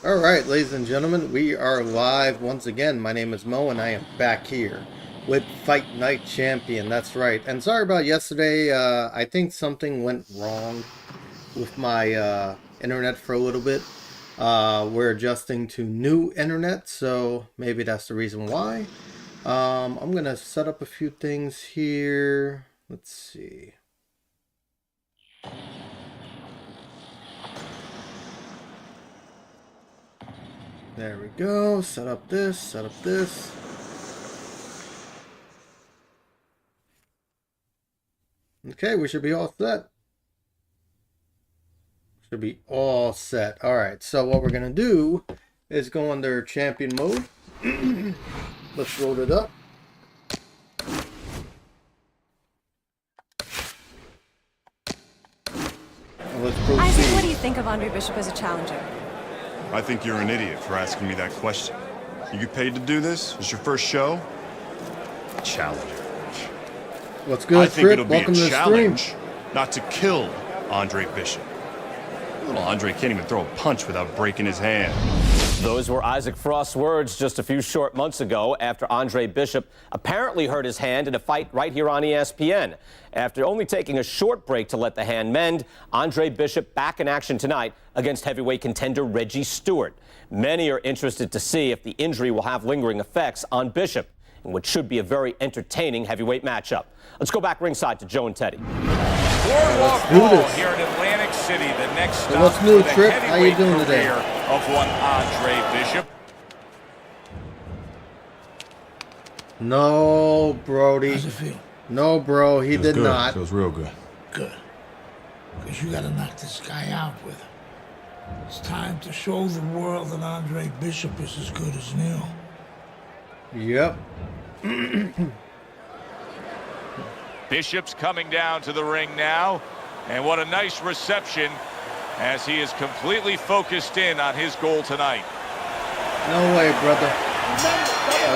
All right, ladies and gentlemen, we are live once again. My name is Mo, and I am back here with Fight Night Champion. That's right. And sorry about yesterday. I think something went wrong with my internet for a little bit. We're adjusting to new internet, so maybe that's the reason why. I'm gonna set up a few things here. Let's see. There we go. Set up this, set up this. Okay, we should be all set. Should be all set. All right, so what we're going to do is go under champion mode. Let's load it up. And let's proceed. Isaac, what do you think of Andre Bishop as a challenger? I think you're an idiot for asking me that question. You get paid to do this? It's your first show? Challenger. What's good, I think Trip? it'll be Welcome a to the challenge, stream. not to kill Andre Bishop. Little Andre can't even throw a punch without breaking his hand. Those were Isaac Frost's words just a few short months ago after Andre Bishop apparently hurt his hand in a fight right here on ESPN. After only taking a short break to let the hand mend, Andre Bishop back in action tonight against heavyweight contender Reggie Stewart. Many are interested to see if the injury will have lingering effects on Bishop in what should be a very entertaining heavyweight matchup. Let's go back ringside to Joe and Teddy. Boardwalk Ball here in Atlantic City, the next stop what's new, for the Trip? How you heavyweight doing today? career of one Andre Bishop. No, Brody. How's it feel? No, bro, he did good. not. Feels real good. Good. Because you got to knock this guy out with him. It's time to show the world that Andre Bishop is as good as new. Yep. Bishop's coming down to the ring now, and what a nice reception as he is completely focused in on his goal tonight. No way, brother.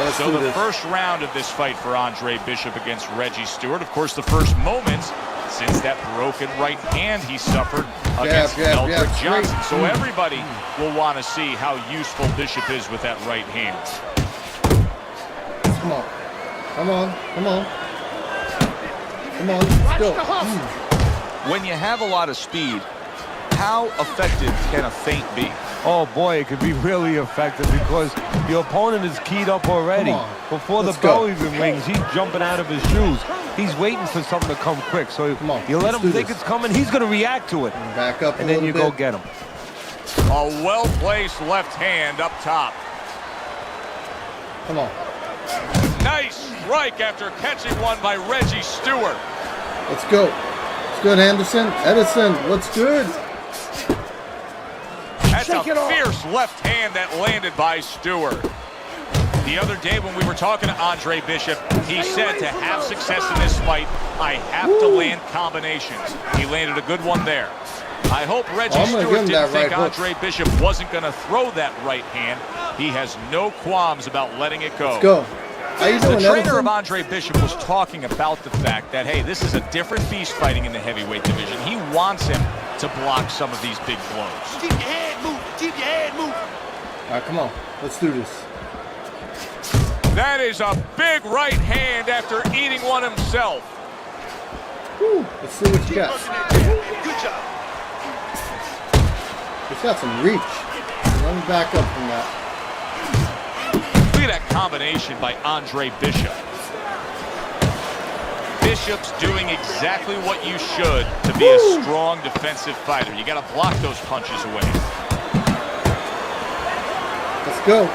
Let's So do the this. first round of this fight for Andre Bishop against Reggie Stewart, of course, the first moments since that broken right hand he suffered against Eldrick Johnson. So everybody will want to see how useful Bishop is with that right hand. Come on. Come on. Come on. Come on. Let's go. When you have a lot of speed, how effective can a feint be? Oh boy, it could be really effective because your opponent is keyed up already. Come on. Before Let's the go. bell even rings, he's jumping out of his shoes. He's waiting for something to come quick. So Come on, you let let's him do think this. it's coming, he's going to react to it. Back up And a then little you bit. go get him. A well-placed left hand up top. Come on. Nice strike after catching one by Reggie Stewart. Let's go. It's good, Anderson. Edison, what's good? That's a fierce left hand that landed by Stewart. The other day when we were talking to Andre Bishop, he said to have success in this fight, I have to land combinations. He landed a good one there. I hope Reggie I'm gonna give Stewart him didn't that right think hook. Andre Bishop wasn't going to throw that right hand. He has no qualms about letting it go. Let's go. How you The doing, trainer Edison? of Andre Bishop was talking about the fact that, hey, this is a different beast fighting in the heavyweight division. He wants him to block some of these big blows. Keep your head moving. Keep your head moving. All right, come on. Let's do this. That is a big right hand after eating one himself. Whew. Let's see what you got. Good job. It's got some reach. Let me back up from that. Look at that combination by Andre Bishop. Bishop's doing exactly what you should to be a strong defensive fighter. You got to block those punches away. Let's go.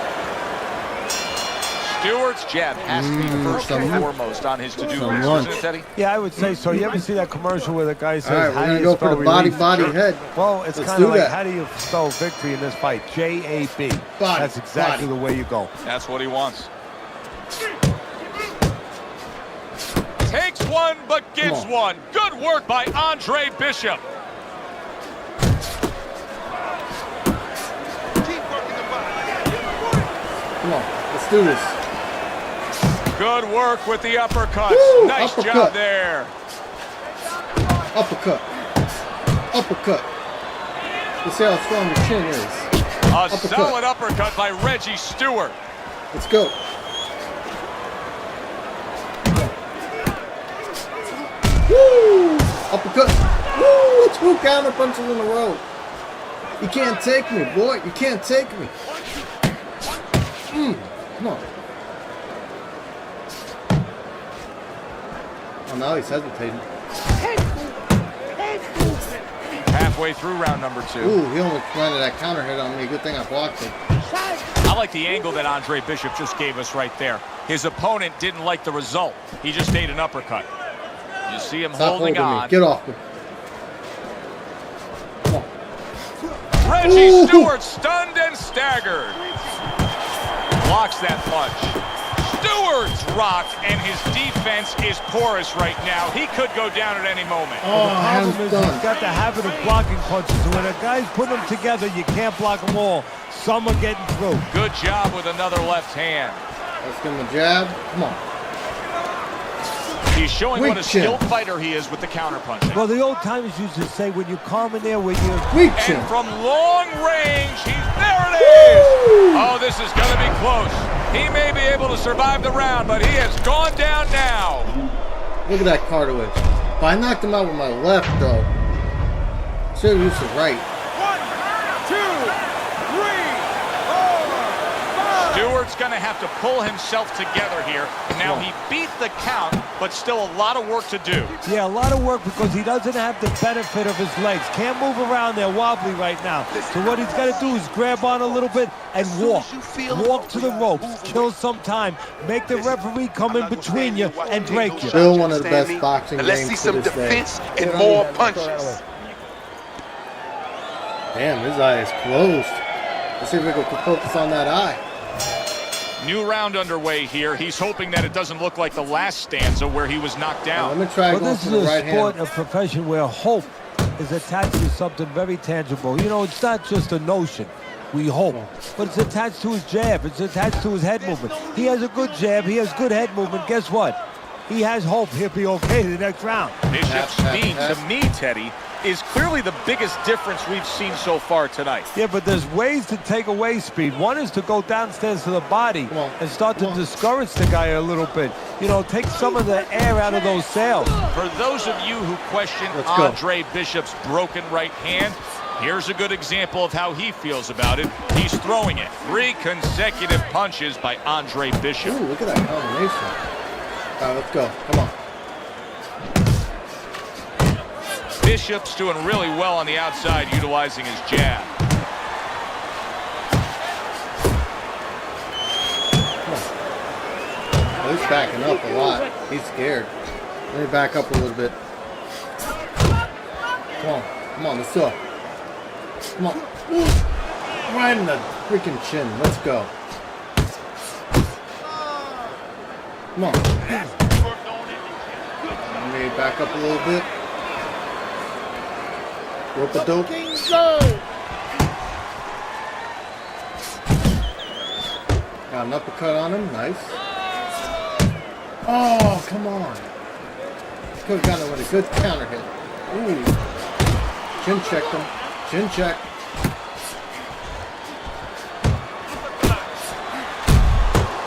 Stewart's jab has to be the first and foremost on his to-do Some list, lunch. isn't it, Teddy? Yeah, I would say so. You ever see that commercial where the guy says, All right, how we're do going to you go spell for the body, relief? body, head. Well, it's Let's kind of do like, that. how do you spell victory in this fight? J-A-B. Body, That's exactly body. the way you go. That's what he wants. Takes one, but gives on. one. Good work by Andre Bishop. Come on. Let's do this. Good work with the uppercuts. Woo, Nice uppercut. job there. Uppercut. Uppercut. Let's see how strong the chin is. A solid uppercut by Reggie Stewart. Let's go. Woo! Uppercut. Woo! 2 counter punches in a row. You can't take me, boy. You can't take me. Come on. Oh, now he's hesitating. Halfway through round number 2. Ooh, he almost landed that counter hit on me. Good thing I blocked it. I like the angle that Andre Bishop just gave us right there. His opponent didn't like the result. He just ate an uppercut. You see him Stop holding holding on. me. Get off me. Come on. Reggie Ooh. Stewart stunned and staggered. Blocks that punch. Stewart's rocked, and his defense is porous right now. He could go down at any moment. Oh, The problem hands is done. he's got the habit of blocking punches. And when a guy's putting them together, you can't block them all. Some are getting through. Good job with another left hand. Let's give him a jab. Come on. He's showing Weak what a chin. skilled fighter he is with the counterpunching. Well, the old timers used to say, when you calm in there, when you're Weak chin. And from long range, there it is! Oh, this is going to be close. He may be able to survive the round, but he has gone down now. Look at that cartilage. But I knocked him out with my left, though. Should have used the right. Stewart's going to have to pull himself together here. Now, he beat the count, but still a lot of work to do. Yeah, a lot of work because he doesn't have the benefit of his legs. Can't move around there wobbly right now. So what he's got to do is grab on a little bit and walk. Walk to the ropes, kill some time, make the referee come in between you and break you. Still one of the best boxing Let's games see to some this day. defense and more punches. Damn, his eye is closed. Let's see if we can focus on that eye. New round underway here. He's hoping that it doesn't look like the last stanza where he was knocked Now, down. let me try Well, going this for is the a right sport, hand. a profession where hope is attached to something very tangible. You know, it's not just a notion. We hope, but it's attached to his jab. It's attached to his head movement. He has a good jab. He has good head movement. Guess what? He has hope he'll be okay the next round. Bishop's speed, to me, Teddy, is clearly the biggest difference we've seen so far tonight. Yeah, but there's ways to take away speed. One is to go downstairs to the body and start to discourage the guy a little bit. You know, take some of the air out of those sails. For those of you who question Let's go. Andre Bishop's broken right hand, here's a good example of how he feels about it. He's throwing it. 3 consecutive punches by Andre Bishop. Ooh, look at that combination. All right, let's go. Come on. Bishop's doing really well on the outside, utilizing his jab. Oh, he's backing up a lot. He's scared. Let me back up a little bit. Come on, let's go. Come on. Ooh. Right in the freaking chin. Let's go. Come on. Let me back up a little bit. Rope-a-dope. Got an uppercut on him. Nice. Oh, come on. Could have gotten him with a good counter hit. Ooh. Chin checked him. Chin check.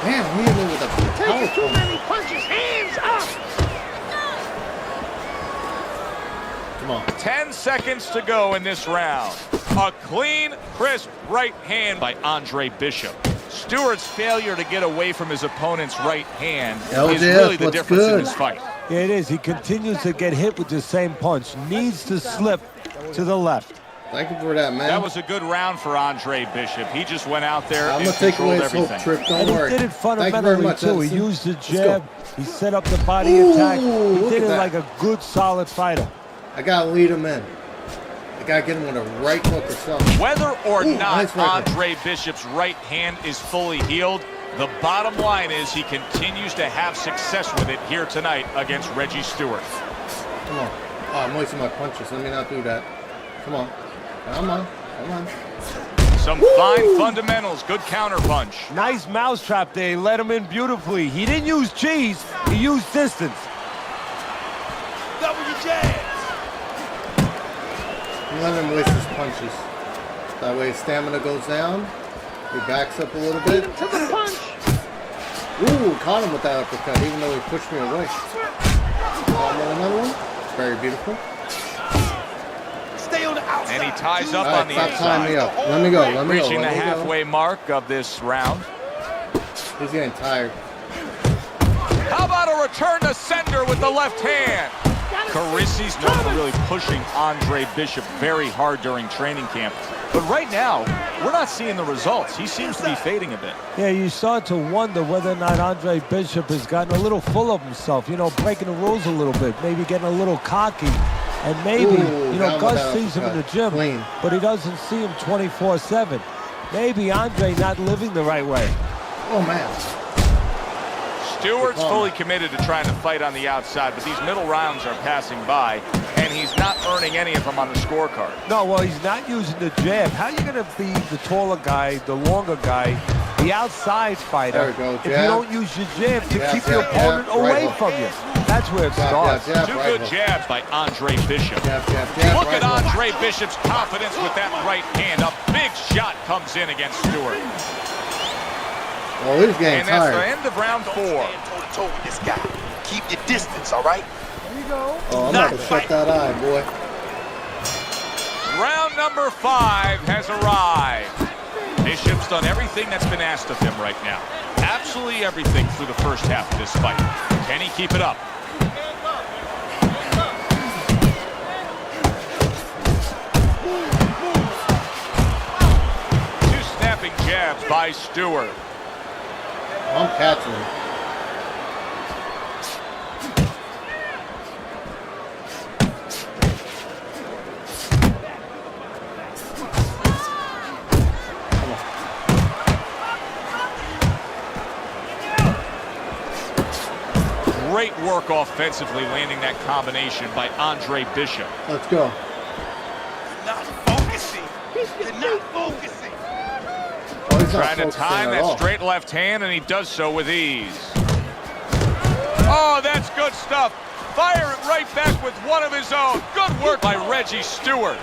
Damn, he hit me with a power punch. punches. Hands up. Come on. 10 seconds to go in this round. A clean, crisp right hand by Andre Bishop. Stewart's failure to get away from his opponent's right hand is really the difference in this fight. Yeah, it is. He continues to get hit with the same punch. Needs to slip to the left. Thank you for that, man. That was a good round for Andre Bishop. He just went out there I'm and going to take away controlled his hope everything. trip. Don't And he worry. did it Thank you very fundamentally, much, too. He Edison. used the Let's go. jab. He set up the body Ooh, attack. He look did at it that. like a good, solid fighter. I got to lead him in. I got to get him with a right hook or something. Whether or Ooh, not nice right hook. Andre Bishop's right hand is fully healed, the bottom line is he continues to have success with it here tonight against Reggie Stewart. Come on. Oh, I'm wasting my punches. Let me not do that. Come on. Come on. Come on. Some fine fundamentals, good counter punch. Nice mousetrap there. He let him in beautifully. He didn't use cheese. He used distance. Double your jabs. Let him waste his punches. That way his stamina goes down. He backs up a little bit. Ooh, caught him with that uppercut, even though he pushed me away. Caught him with another one. Very beautiful. Stay on the outside. And he ties up All right, on the stop tying me inside. up. Let me go. Let me go. Reaching the Let me go. halfway mark of this round. He's getting tired. How about a return to sender with the left hand? Carisi's known for really pushing Andre Bishop very hard during training camp. But right now, we're not seeing the results. He seems to be fading a bit. Yeah, you start to wonder whether or not Andre Bishop has gotten a little full of himself, you know, breaking the rules a little bit, maybe getting a little cocky. And maybe, Ooh, you know, down Gus without sees him in the uppercut. gym, Clean. but he doesn't see him 24/7. Maybe Andre not living the right way. Oh, man. Stewart's fully committed to trying to fight on the outside, but these middle rounds are passing by, and he's not earning any of them on the scorecard. No, well, he's not using the jab. How are you going to be the taller guy, the longer guy, the outside fighter, There we go, if you jab. don't use your jab to Jab, keep your jab, opponent jab, away right from you? That's where it starts. Jab, Two right good hook. jabs by Andre Bishop. Jab, jab, jab, Look right at hook. Andre Bishop's confidence with that right hand. A big shot comes in against Stewart. Oh, he's getting And that's the tired. end of round 4. Toe-to-toe with this guy. Keep your distance, all right? Oh, I'm about to shut that eye, boy. Round number 5 has arrived. Bishop's done everything that's been asked of him right now. Absolutely everything through the first half of this fight. Can he keep it up? Two snapping jabs by Stewart. I'm catching him. Great work offensively, landing that combination by Andre Bishop. Let's go. Not focusing. You're not focusing. Oh, he's not Trying to focusing time at that all. straight left hand, and he does so with ease. Oh, that's good stuff. Fire it right back with one of his own. Good work by Reggie Stewart.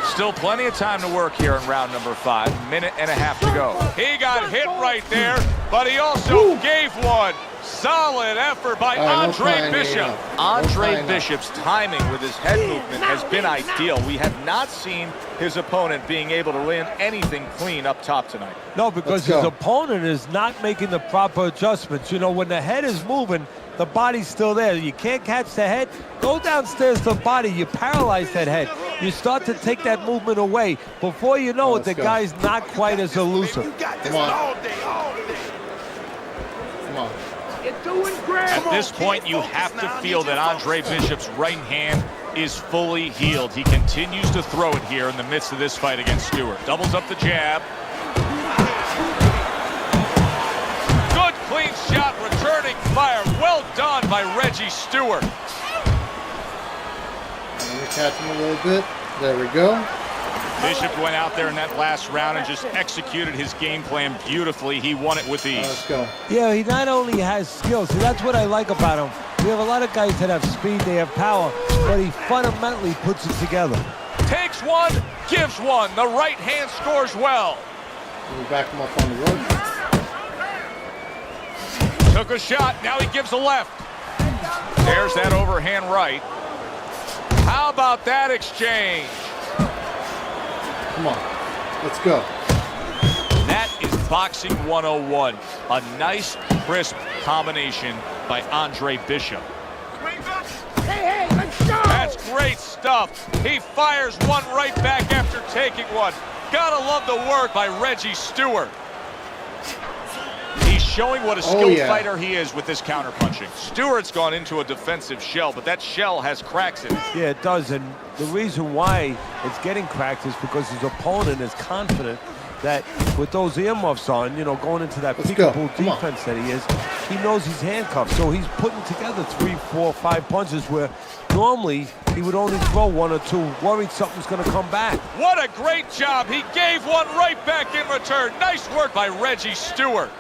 Still plenty of time to work here in round number 5. Minute and a half to go. He got hit right there, but he also gave one. Solid effort by All right, no Andre crying, Bishop. no Andre crying. Bishop's timing with his head movement has been ideal. We have not seen his opponent being able to land anything clean up top tonight. No, because Let's go. his opponent is not making the proper adjustments. You know, when the head is moving, the body's still there. You can't catch the head. Go downstairs to the body. You paralyze that head. You start to take that movement away. Before you know it, Let's the go. guy's not quite as elusive. You got this Come on. all day, all day. Come on. You're doing great. At this point, you have to feel that Andre Bishop's right hand is fully healed. He continues to throw it here in the midst of this fight against Stewart. Doubles up the jab. Good clean shot, returning fire. Well done by Reggie Stewart. Let me catch him a little bit. There we go. Bishop went out there in that last round and just executed his game plan beautifully. He won it with ease. Let's go. Yeah, he not only has skills. See, that's what I like about him. We have a lot of guys that have speed, they have power, but he fundamentally puts it together. Takes one, gives one. The right hand scores well. Let me back him up on the rope. Took a shot, now he gives a left. There's that overhand right. How about that exchange? Come on. Let's go. That is boxing 101. A nice, crisp combination by Andre Bishop. Hey, let's go. That's great stuff. He fires one right back after taking one. Gotta love the work by Reggie Stewart. He's showing what a skilled fighter he is with this counterpunching. Stewart's gone into a defensive shell, but that shell has cracks in it. Yeah, it does, and the reason why it's getting cracked is because his opponent is confident that with those earmuffs on, you know, going into that Let's go. peekaboo Come on. defense that he is, he knows he's handcuffed, so he's putting together 3, 4, 5 punches where normally he would only throw 1 or 2, worried something's going to come back. What a great job. He gave one right back in return. Nice work by Reggie Stewart.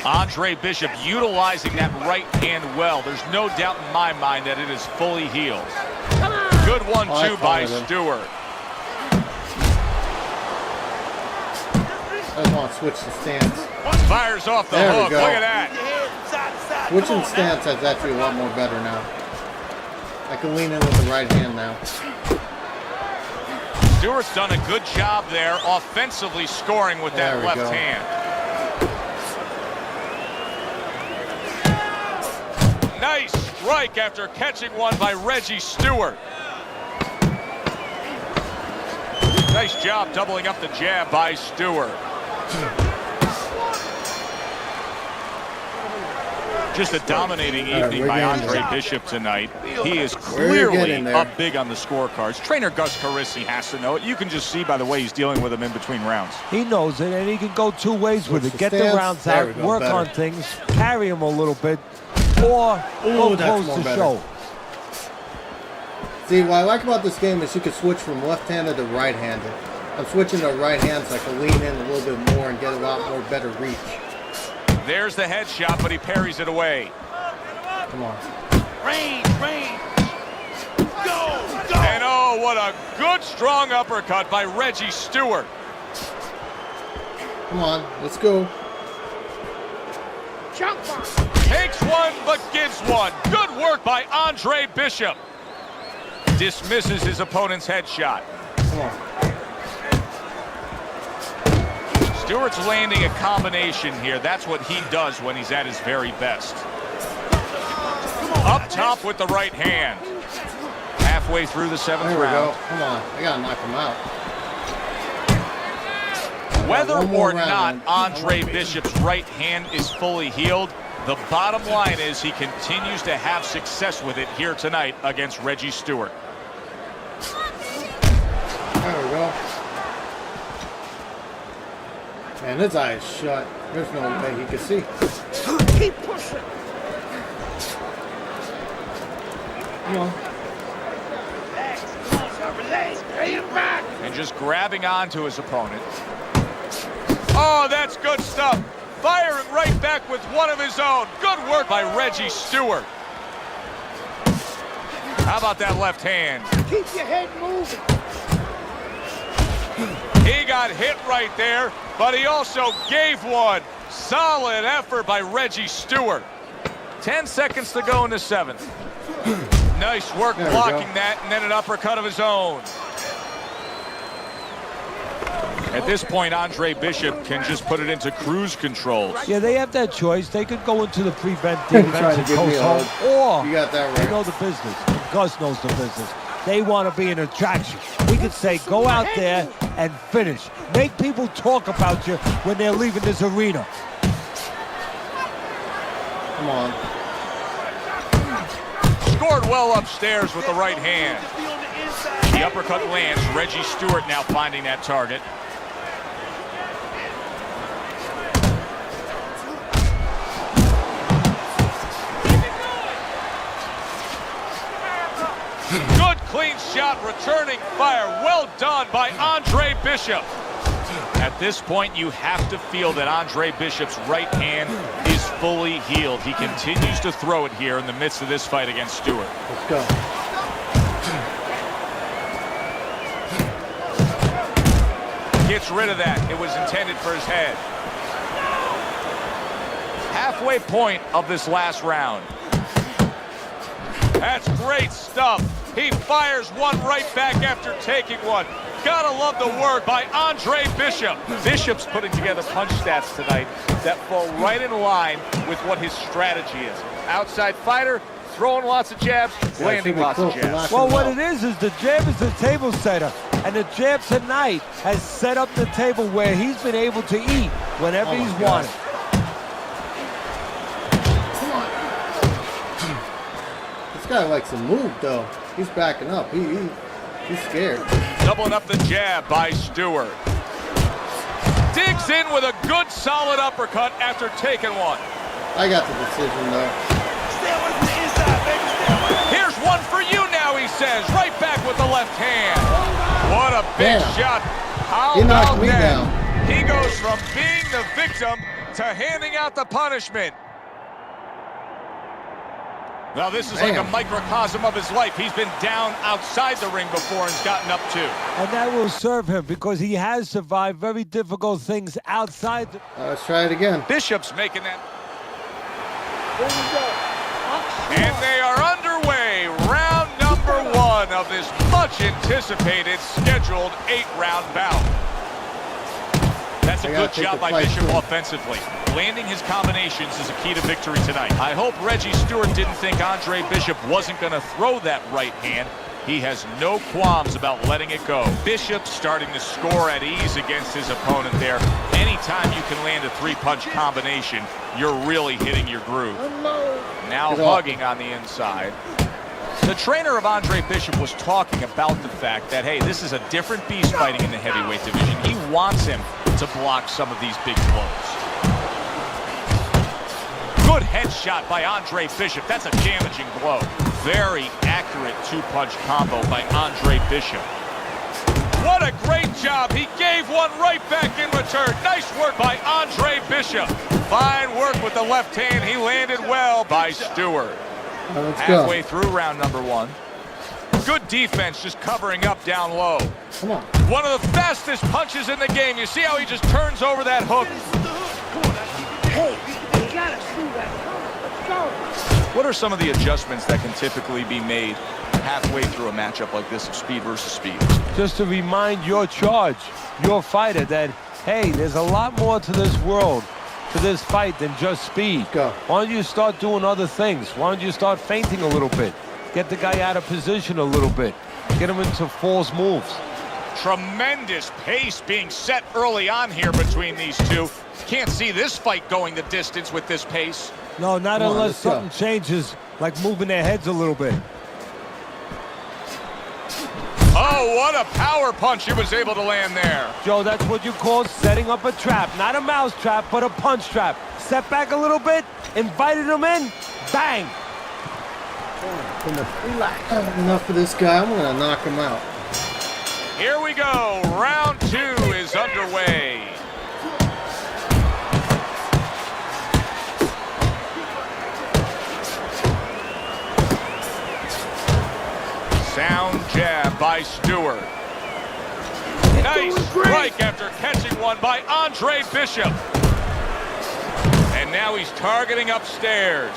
Andre Bishop utilizing that right hand well. There's no doubt in my mind that it is fully healed. Good 1-2 by followed him. Stewart. I just want to switch the stance. Fires off the There we hook. go. Look at that. Switching stance is actually a lot more better now. I can lean in with the right hand now. Stewart's done a good job there offensively scoring with There that we left go. hand. Nice strike after catching one by Reggie Stewart. Nice job doubling up the jab by Stewart. Just a dominating evening we're by getting Andre there. Bishop tonight. He is We're clearly getting there. up big on the scorecards. Trainer Gus Carissi has to know it. You can just see by the way he's dealing with him in between rounds. He knows it, and he can go two ways with Switch it. the Get the stance. rounds There we out, go, work better. on things, carry him a little bit, or go that's close more to better. show. See, what I like about this game is you can switch from left-handed to right-handed. I'm switching to right hand so I can lean in a little bit more and get a lot more better reach. There's the headshot, but he parries it away. Come on. Range. Go. And oh, what a good strong uppercut by Reggie Stewart. Come on. Let's go. Takes one, but gives one. Good work by Andre Bishop. Dismisses his opponent's headshot. Come on. Stewart's landing a combination here. That's what he does when he's at his very best. Up top with the right hand. Halfway through the seventh There we round. go. Come on. I gotta knock him out. Whether One more or round, not man. Andre Bishop's right hand is fully healed, the bottom line is he continues to have success with it here tonight against Reggie Stewart. There we go. Man, his eye is shut. There's no way he can see. Keep pushing. Come on. Relax. Bring it back. And just grabbing onto his opponent. Oh, that's good stuff. Firing right back with one of his own. Good work by Reggie Stewart. How about that left hand? Keep your head moving. He got hit right there, but he also gave one. Solid effort by Reggie Stewart. 10 seconds to go in the seventh. Nice work There we blocking go. that, and then an uppercut of his own. At this point, Andre Bishop can just put it into cruise control. Yeah, they have that choice. They could go into the prevent Trying defense to and give me coast a home, hug. or You got that they right. know the business. Gus knows the business. They want to be an attraction. We could say, go out there and finish. Make people talk about you when they're leaving this arena. Come on. Scored well upstairs with the right hand. The uppercut lands. Reggie Stewart now finding that target. Good clean shot, returning fire. Well done by Andre Bishop. At this point, you have to feel that Andre Bishop's right hand is fully healed. He continues to throw it here in the midst of this fight against Stewart. Let's go. Gets rid of that. It was intended for his head. Halfway point of this last round. That's great stuff. He fires one right back after taking one. Gotta love the work by Andre Bishop. Bishop's putting together punch stats tonight that fall right in line with what his strategy is. Outside fighter, throwing lots of jabs, landing lots of jabs. Well, what it is the jab is the table setter. And the jab tonight has set up the table where he's been able to eat whenever Oh my he's God. wanted. This guy likes to move, though. He's backing up. He's scared. Doubling up the jab by Stewart. Digs in with a good solid uppercut after taking one. I got the decision, though. Stay away from the inside, baby. Stay away. Here's one for you now, he says. Right back with the left hand. What a big Damn. shot. How He knocked about me that? down. He goes from being the victim to handing out the punishment. Well, this is like a microcosm of his life. He's been down outside the ring before and's gotten up too. And that will serve him because he has survived very difficult things outside. Let's try it again. Bishop's making that. And they are underway. Round number 1 of this much anticipated scheduled 8-round bout. That's a good job by Bishop offensively. Landing his combinations is a key to victory tonight. I hope Reggie Stewart didn't think Andre Bishop wasn't going to throw that right hand. He has no qualms about letting it go. Bishop starting to score at ease against his opponent there. Anytime you can land a 3-punch combination, you're really hitting your groove. Now hugging on the inside. The trainer of Andre Bishop was talking about the fact that, hey, this is a different beast fighting in the heavyweight division. He wants him to block some of these big blows. Good headshot by Andre Bishop. That's a damaging blow. Very accurate 2-punch combo by Andre Bishop. What a great job. He gave one right back in return. Nice work by Andre Bishop. Fine work with the left hand. He landed well by Stewart. Halfway through round number 1. Good defense, just covering up down low. Come on. One of the fastest punches in the game. You see how he just turns over that hook? Hey, you gotta see that. Let's go. What are some of the adjustments that can typically be made halfway through a matchup like this of speed versus speed? Just to remind your charge, your fighter, that, hey, there's a lot more to this world, to this fight than just speed. Go. Why don't you start doing other things? Why don't you start feinting a little bit? Get the guy out of position a little bit. Get him into false moves. Tremendous pace being set early on here between these two. Can't see this fight going the distance with this pace. No, not unless something changes, like moving their heads a little bit. Oh, what a power punch he was able to land there. Joe, that's what you call setting up a trap. Not a mouse trap, but a punch trap. Step back a little bit, invited him in, bang. Enough of this guy. I'm going to knock him out. Here we go. Round 2 is underway. Sound jab by Stewart. Nice strike after catching one by Andre Bishop. And now he's targeting upstairs.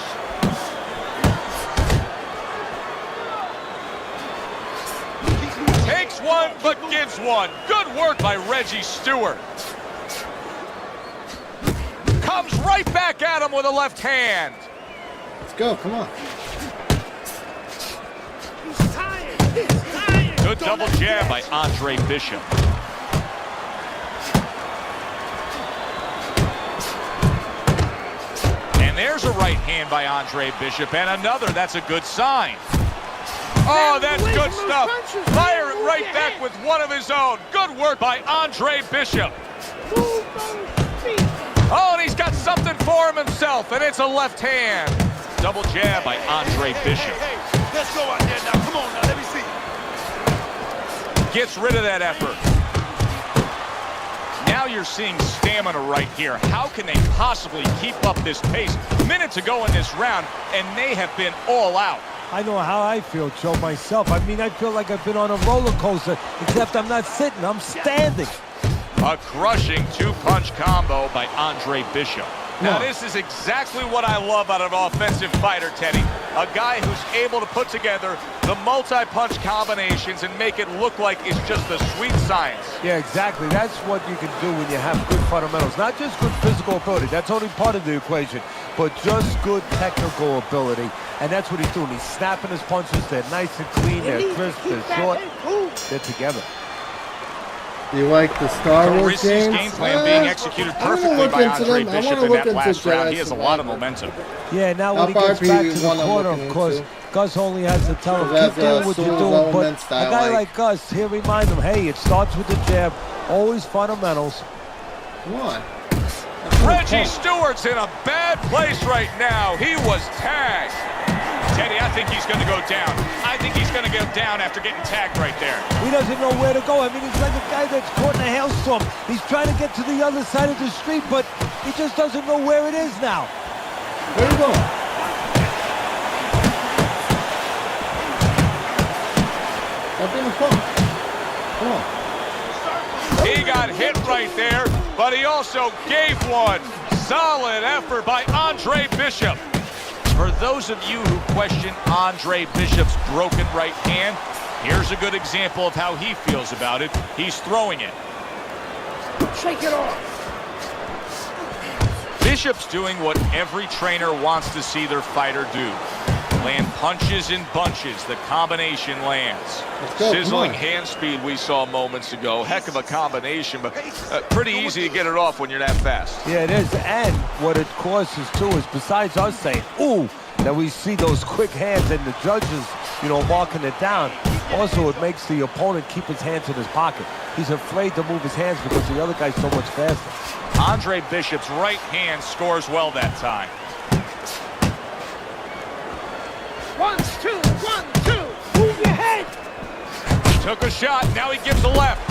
Takes one, but gives one. Good work by Reggie Stewart. Comes right back at him with a left hand. Let's go. Come on. Good double jab by Andre Bishop. And there's a right hand by Andre Bishop, and another. That's a good sign. Oh, that's good stuff. Fire it right back with one of his own. Good work by Andre Bishop. Oh, and he's got something for him himself, and it's a left hand. Double jab by Andre Bishop. Hey, let's go out there now. Come on now, let me see. Gets rid of that effort. Now you're seeing stamina right here. How can they possibly keep up this pace? Minutes ago in this round, and they have been all out. I know how I feel, Joe, myself. I mean, I feel like I've been on a roller coaster, except I'm not sitting, I'm standing. A crushing 2-punch combo by Andre Bishop. Now, this is exactly what I love out of an offensive fighter, Teddy. A guy who's able to put together the multi-punch combinations and make it look like it's just the sweet science. Yeah, exactly. That's what you can do when you have good fundamentals. Not just good physical ability. That's only part of the equation. But just good technical ability. And that's what he's doing. He's snapping his punches. They're nice and clean. They're crisp. They're short. They're together. Do you like the Star Wars games? game plan being executed perfectly by Andre Bishop in that last round. He has a lot of momentum. Yeah, now when he gets back to the corner, of course, Gus only has to tell him, keep doing what you're doing. But a guy like Gus, he'll remind him, hey, it starts with the jab, always fundamentals. Come on. Reggie Stewart's in a bad place right now. He was tagged. Teddy, I think he's going to go down. I think he's going to go down after getting tagged right there. He doesn't know where to go. I mean, he's like a guy that's caught in a hailstorm. He's trying to get to the other side of the street, but he just doesn't know where it is now. Where are you going? He got hit right there, but he also gave one. Solid effort by Andre Bishop. For those of you who question Andre Bishop's broken right hand, here's a good example of how he feels about it. He's throwing it. Shake it off. Bishop's doing what every trainer wants to see their fighter do. Land punches in bunches. The combination lands. Go, Sizzling hand speed we saw moments ago. Heck of a combination, but pretty easy to get it off when you're that fast. Yeah, it is. And what it causes, too, is besides us saying, ooh, that we see those quick hands and the judges, you know, marking it down, also it makes the opponent keep his hands in his pocket. He's afraid to move his hands because the other guy's so much faster. Andre Bishop's right hand scores well that time. 1, 2, 1, 2. Move your head. Took a shot. Now he gives a left.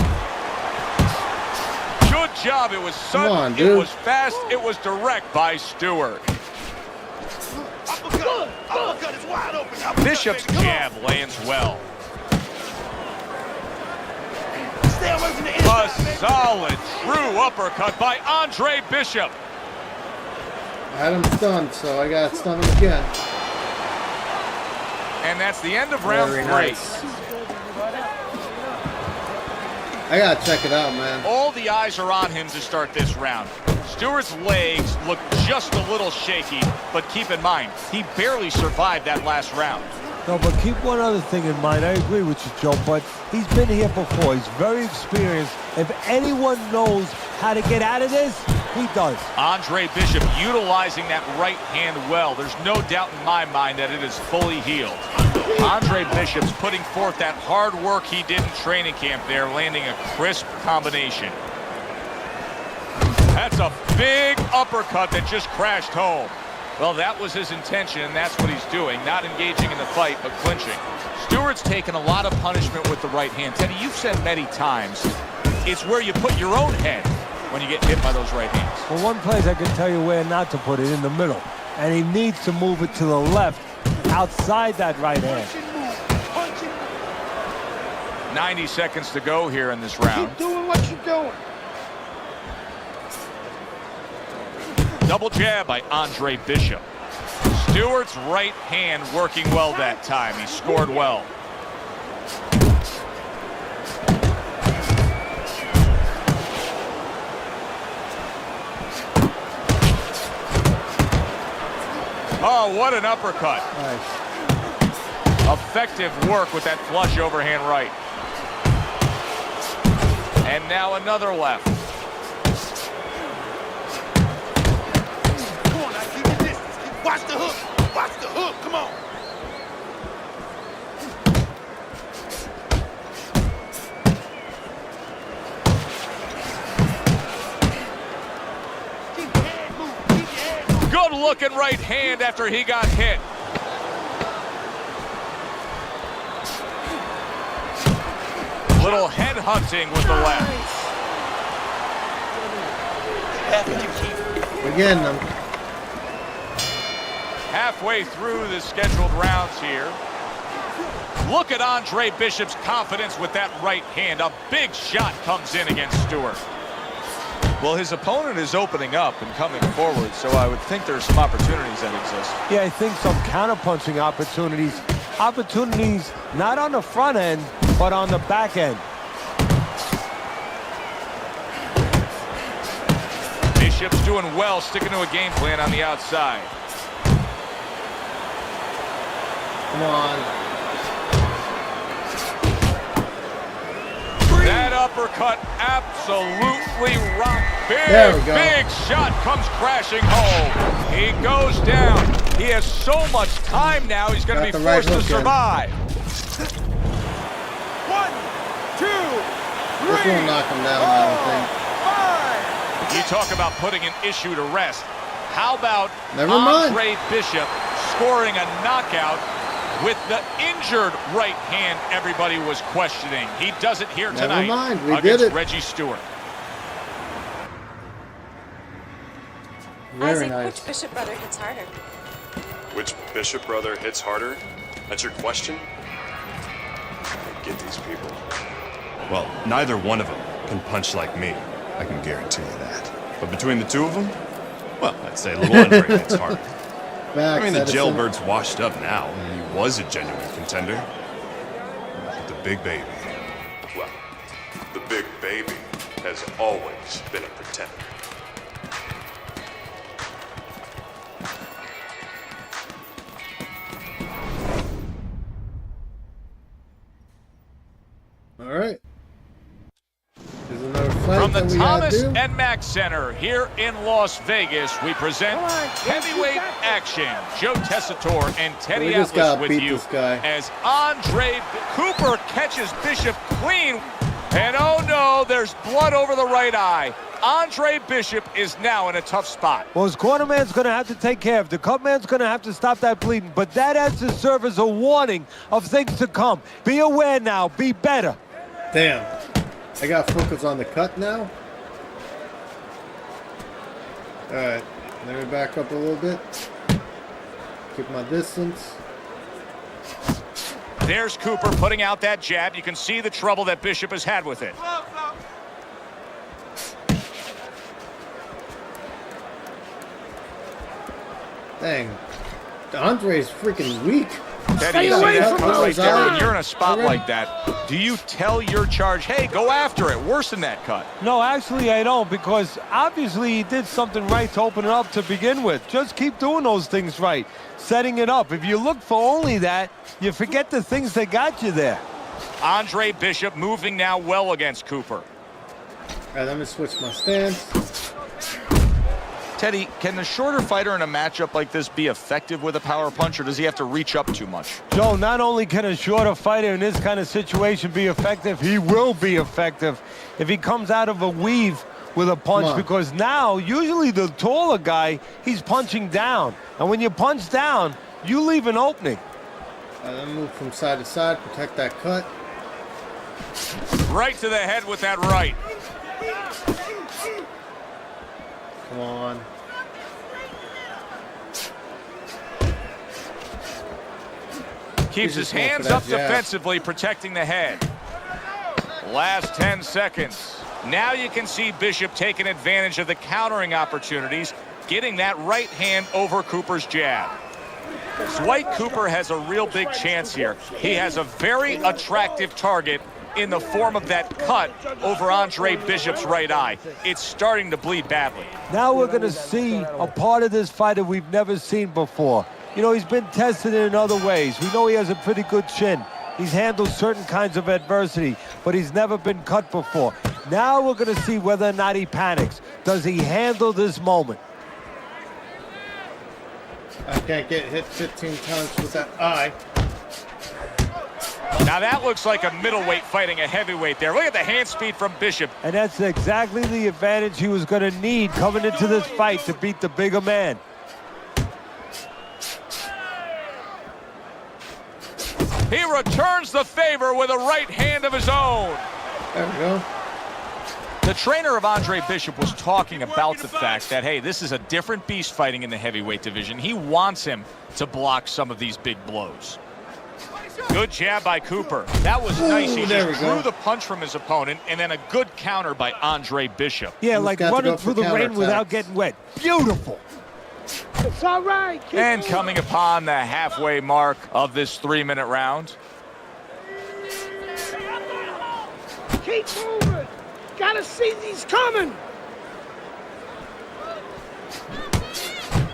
Good job. It was sudden. Come on, dude. It was fast. It was direct by Stewart. Uppercut is wide open. Bishop's jab lands well. Stay away from the A inside. solid, true uppercut by Andre Bishop. I had him stunned, so I got to stun him again. And that's the end of round Very 3. nice. I gotta check it out, man. All the eyes are on him to start this round. Stewart's legs look just a little shaky, but keep in mind, he barely survived that last round. No, but keep one other thing in mind. I agree with you, Joe, but he's been here before. He's very experienced. If anyone knows how to get out of this, he does. Andre Bishop utilizing that right hand well. There's no doubt in my mind that it is fully healed. Andre Bishop's putting forth that hard work he did in training camp there, landing a crisp combination. That's a big uppercut that just crashed home. Well, that was his intention, and that's what he's doing. Not engaging in the fight, but clinching. Stewart's taken a lot of punishment with the right hand. Teddy, you've said many times, it's where you put your own head when you get hit by those right hands. Well, one place I can tell you where not to put it, in the middle. And he needs to move it to the left, outside that right hand. 90 seconds to go here in this round. Keep doing what you're doing. Double jab by Andre Bishop. Stewart's right hand working well that time. He scored well. Oh, what an uppercut. Nice. Effective work with that flush overhand right. And now another left. Come on, now keep your distance. Watch the hook. Watch the hook. Come on. Keep your head moving. Keep your head moving. Good looking right hand after he got hit. Little head hunting with the left. We're getting them. Halfway through the scheduled rounds here. Look at Andre Bishop's confidence with that right hand. A big shot comes in against Stewart. Well, his opponent is opening up and coming forward, so I would think there's some opportunities that exist. Yeah, I think some counterpunching opportunities. Opportunities not on the front end, but on the back end. Bishop's doing well, sticking to a game plan on the outside. Come on. That uppercut absolutely rocked. There we go. Big shot comes crashing home. He goes down. He has so much time now, he's going to be Got the right forced to hook in. survive. 1, 2, 3. This won't knock him down, I don't think. You talk about putting an issue to rest. How about Never mind. Andre Bishop scoring a knockout with the injured right hand everybody was questioning? He does it here Never tonight mind, we against did it. Reggie Stewart. Very Isaac, nice. which Bishop brother hits harder? Which Bishop brother hits harder? That's your question? Get these people. Well, neither one of them can punch like me. I can guarantee you that. But between the two of them, well, I'd say little Andre hits harder. I mean, the jailbird's washed up now. He was a genuine contender. But the big baby, well, the big baby has always been a pretender. All right. There's another fight From the that we gotta Thomas do. and Mack Center here in Las Vegas, we present heavyweight action. Joe Tessitore and Teddy We just Atlas gotta with beat you this guy. as Andre Cooper catches Bishop clean. And oh no, there's blood over the right eye. Andre Bishop is now in a tough spot. Well, his cornerman's going to have to take care of it. The cutman's going to have to stop that bleeding. But that has to serve as a warning of things to come. Be aware now. Be better. Damn. I got focus on the cut now. All right. Let me back up a little bit. Keep my distance. There's Cooper putting out that jab. You can see the trouble that Bishop has had with it. Dang. Andre's freaking weak. Teddy, you away see that from foot those right there? eyes. When you're in a spot Already. like that, do you tell your charge, hey, go after it, worsen that cut? No, actually, I don't, because obviously he did something right to open it up to begin with. Just keep doing those things right, setting it up. If you look for only that, you forget the things that got you there. Andre Bishop moving now well against Cooper. All right, let me switch my stance. Teddy, can the shorter fighter in a matchup like this be effective with a power punch, or does he have to reach up too much? Joe, not only can a shorter fighter in this kind of situation be effective, he will be effective if he comes out of a weave with a punch, because now, usually the taller guy, he's punching down. And when you punch down, you leave an opening. All right, let me move from side to side, protect that cut. Right to the head with that right. Come on. Keeps his just going for hands that up jab. defensively, protecting the head. Last 10 seconds. Now you can see Bishop taking advantage of the countering opportunities, getting that right hand over Cooper's jab. Dwight Cooper has a real big chance here. He has a very attractive target in the form of that cut over Andre Bishop's right eye. It's starting to bleed badly. Now we're going to see a part of this fighter we've never seen before. You know, he's been tested in other ways. We know he has a pretty good chin. He's handled certain kinds of adversity, but he's never been cut before. Now we're going to see whether or not he panics. Does he handle this moment? I can't get hit 15 times with that eye. Now that looks like a middleweight fighting a heavyweight there. Look at the hand speed from Bishop. And that's exactly the advantage he was going to need coming into this fight to beat the bigger man. He returns the favor with a right hand of his own. There we go. The trainer of Andre Bishop was talking about the fact that, hey, this is a different beast fighting in the heavyweight division. He wants him to block some of these big blows. Good jab by Cooper. That was nice. He just drew the punch from his opponent, and then a good counter by Andre Bishop. Yeah, He's like got to running go for through the rain counterattacks. without getting wet. Beautiful. It's all right. And coming upon the halfway mark of this 3-minute round. Keep moving. Gotta see these coming.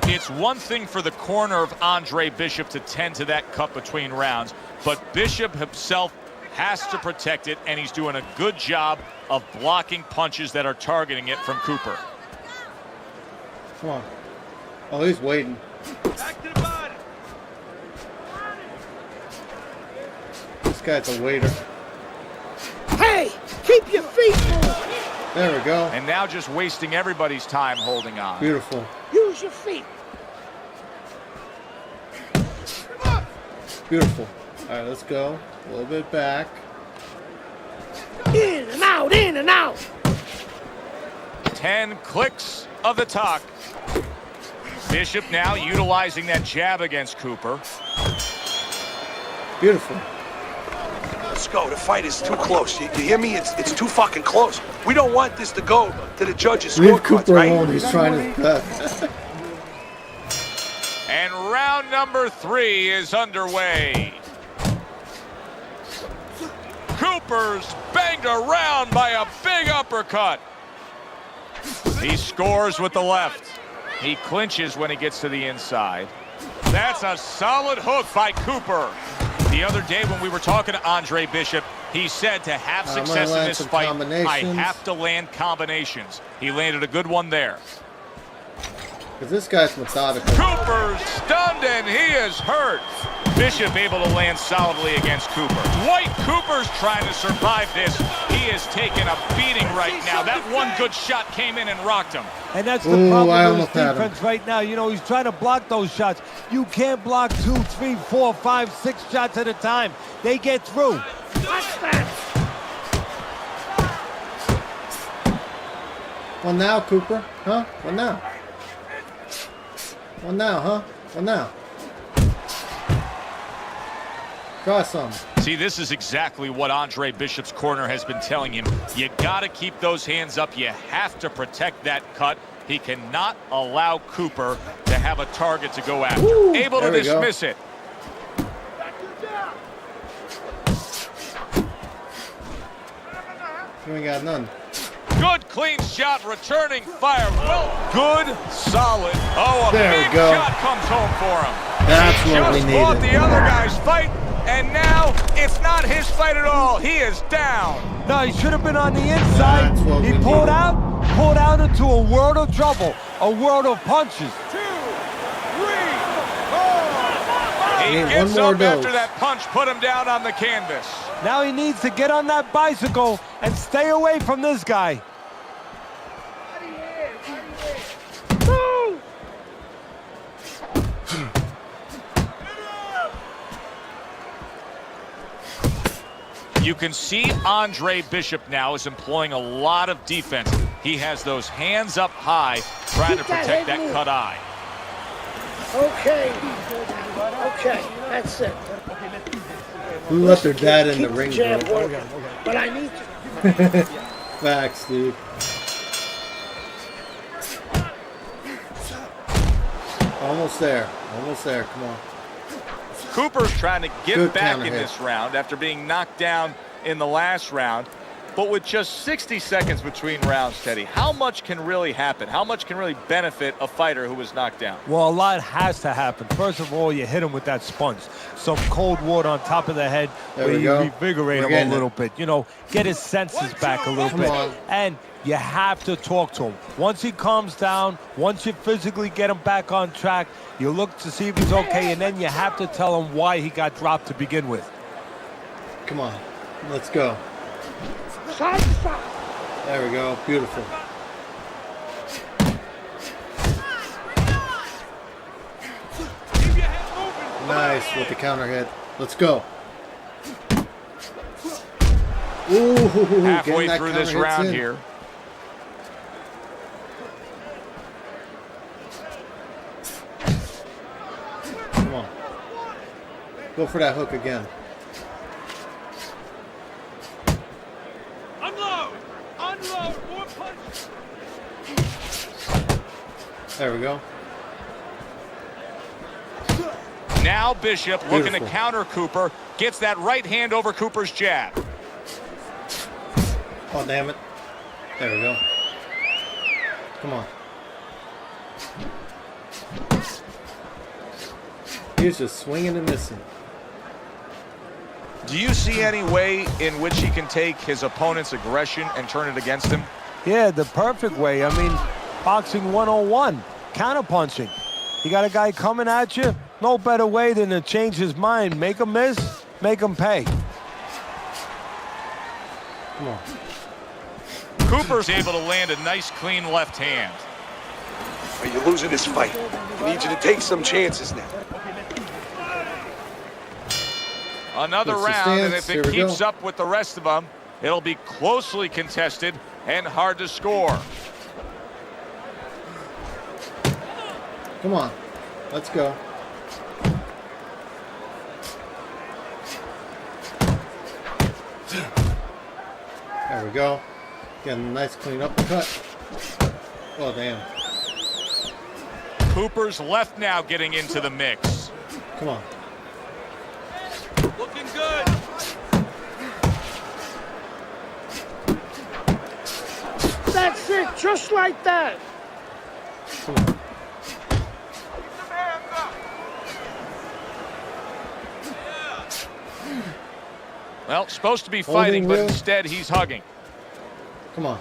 It's one thing for the corner of Andre Bishop to tend to that cut between rounds, but Bishop himself has to protect it, and he's doing a good job of blocking punches that are targeting it from Cooper. Come on. Oh, he's waiting. This guy's a waiter. Hey, keep your feet moving. There we go. And now just wasting everybody's time holding on. Beautiful. Use your feet. Beautiful. All right, let's go. A little bit back. In and out, in and out. 10 clicks of the talk. Bishop now utilizing that jab against Cooper. Beautiful. Let's go. The fight is too close. You hear me? It's too fucking close. We don't want this to go to the judges' Leave scorecards, Cooper right? alone. He's trying his best. And round number 3 is underway. Cooper's banged around by a big uppercut. He scores with the left. He clinches when he gets to the inside. That's a solid hook by Cooper. The other day when we were talking to Andre Bishop, he said to have success in this fight, I have to land combinations. He landed a good one there. Because this guy's methodical. Cooper's stunned and he is hurt. Bishop able to land solidly against Cooper. Dwight Cooper's trying to survive this. He is taking a beating right now. That one good shot came in and rocked him. And that's the problem with his defense right now. You know, he's trying to block those shots. You can't block 2, 3, 4, 5, 6 shots at a time. They get through. Well, now, Cooper. Huh? Well, now. Well, now, huh? Well, now. Try something. See, this is exactly what Andre Bishop's corner has been telling him. You got to keep those hands up. You have to protect that cut. He cannot allow Cooper to have a target to go after. Woo, able to dismiss it. You ain't got none. Good clean shot, returning fire. Well, good, solid. Oh, a there big shot comes home for him. That's he what we just needed. fought the other guy's fight, and now it's not his fight at all. He is down. No, he should have been on the inside. He pulled out into a world of trouble, a world of punches. 2, 3, 4. He gets up after that punch, put him down on the canvas. Now he needs to get on that bicycle and stay away from this guy. You can see Andre Bishop now is employing a lot of defense. He has those hands up high, trying to protect that cut eye. Okay, that's it. Who let their dad in the ring, Jab bro? working, but I need to. Facts, dude. Almost there. Almost there. Come on. Cooper's trying to get Good back counter in hit. this round after being knocked down in the last round. But with just 60 seconds between rounds, Teddy, how much can really happen? How much can really benefit a fighter who was knocked down? Well, a lot has to happen. First of all, you hit him with that sponge. Some cold water on top of the head There where we you go. revigorate We're him a getting little bit. You know, get his senses back a little Come bit. on. And you have to talk to him. Once he calms down, once you physically get him back on track, you look to see if he's okay, and then you have to tell him why he got dropped to begin with. Come on. Let's go. There we go. Beautiful. Nice with the counter hit. Let's go. Ooh, Halfway that through counter this hits round in. here. Come on. Go for that hook again. Unload! Unload! More punches! There we go. Now Bishop looking to Beautiful. counter Cooper. Gets that right hand over Cooper's jab. Oh, damn it. There we go. Come on. He's just swinging and missing. Do you see any way in which he can take his opponent's aggression and turn it against him? Yeah, the perfect way. I mean, boxing 101, counterpunching. You got a guy coming at you, no better way than to change his mind. Make him miss, make him pay. Come on. Cooper's able to land a nice, clean left hand. You're losing this fight. I need you to take some chances now. Another Puts the round, and stance. if Here it we keeps go. up with the rest of them, it'll be closely contested and hard to score. Come on. Let's go. There we go. Getting a nice clean uppercut. Oh, damn. Cooper's left now getting into the mix. Come on. Looking good. That's it, just like that. Come on. Well, supposed to be fighting, but instead he's hugging. Come on.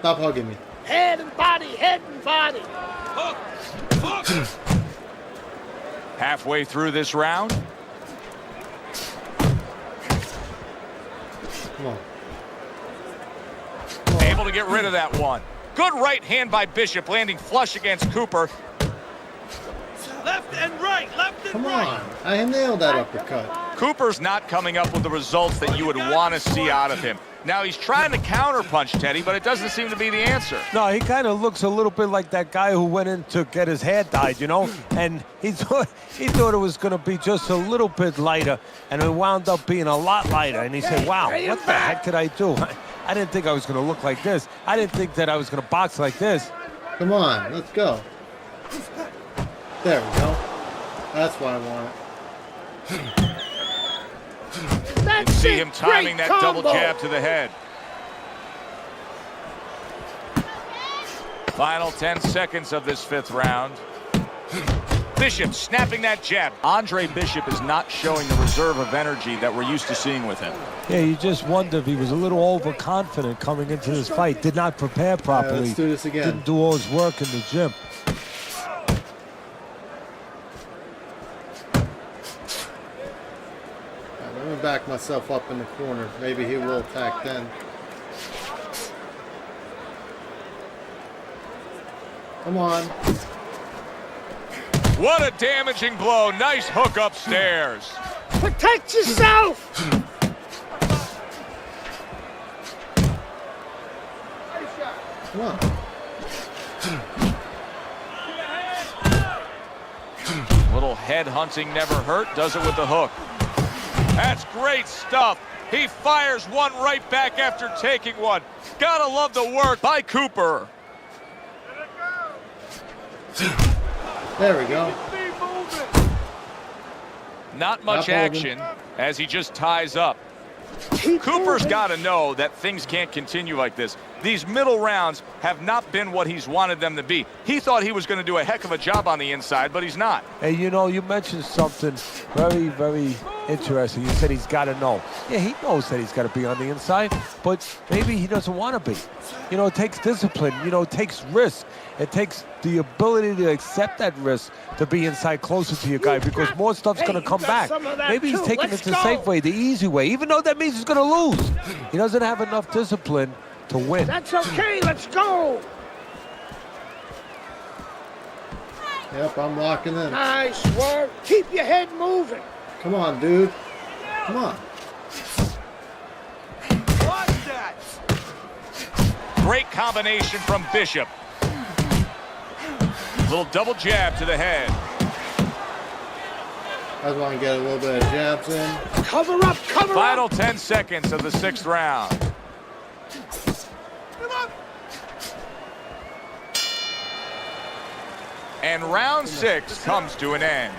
Stop hugging me. Head and body, head and body. Halfway through this round. Come on. Able to get rid of that one. Good right hand by Bishop, landing flush against Cooper. Left and right, left and Come right. on. I nailed that uppercut. Cooper's not coming up with the results that you would want to see out of him. Now he's trying to counterpunch Teddy, but it doesn't seem to be the answer. No, he kind of looks a little bit like that guy who went in to get his hair dyed, you know? And he thought it was going to be just a little bit lighter, and it wound up being a lot lighter. And he said, wow, what the heck did I do? I didn't think I was going to look like this. I didn't think that I was going to box like this. Come on. Let's go. There we go. That's what I wanted. You can see him timing that double jab to the head. Final 10 seconds of this 5th round. Bishop snapping that jab. Andre Bishop is not showing the reserve of energy that we're used to seeing with him. Yeah, you just wonder if he was a little overconfident coming into this fight. Did not prepare properly. Let's do this again. Didn't do all his work in the gym. Let me back myself up in the corner. Maybe he will attack then. Come on. What a damaging blow. Nice hook upstairs. Protect yourself. Come on. Little head hunting never hurt. Does it with the hook. That's great stuff. He fires one right back after taking one. Gotta love the work by Cooper. There we go. Not much action as he just ties up. Cooper's got to know that things can't continue like this. These middle rounds have not been what he's wanted them to be. He thought he was going to do a heck of a job on the inside, but he's not. Hey, you know, you mentioned something very, very interesting. You said he's got to know. Yeah, he knows that he's got to be on the inside, but maybe he doesn't want to be. You know, it takes discipline. You know, it takes risk. It takes the ability to accept that risk to be inside closer to your guy because more stuff's going to come back. Maybe he's taking it the safe way, the easy way, even though that means he's going to lose. He doesn't have enough discipline to win. That's okay, let's go. Yep, I'm locking in. Nice work. Keep your head moving. Come on, dude. Come on. Watch that. Great combination from Bishop. Little double jab to the head. I just want to get a little bit of jabs in. Cover up, cover up. Final 10 seconds of the 6th round. And round 6 comes to an end.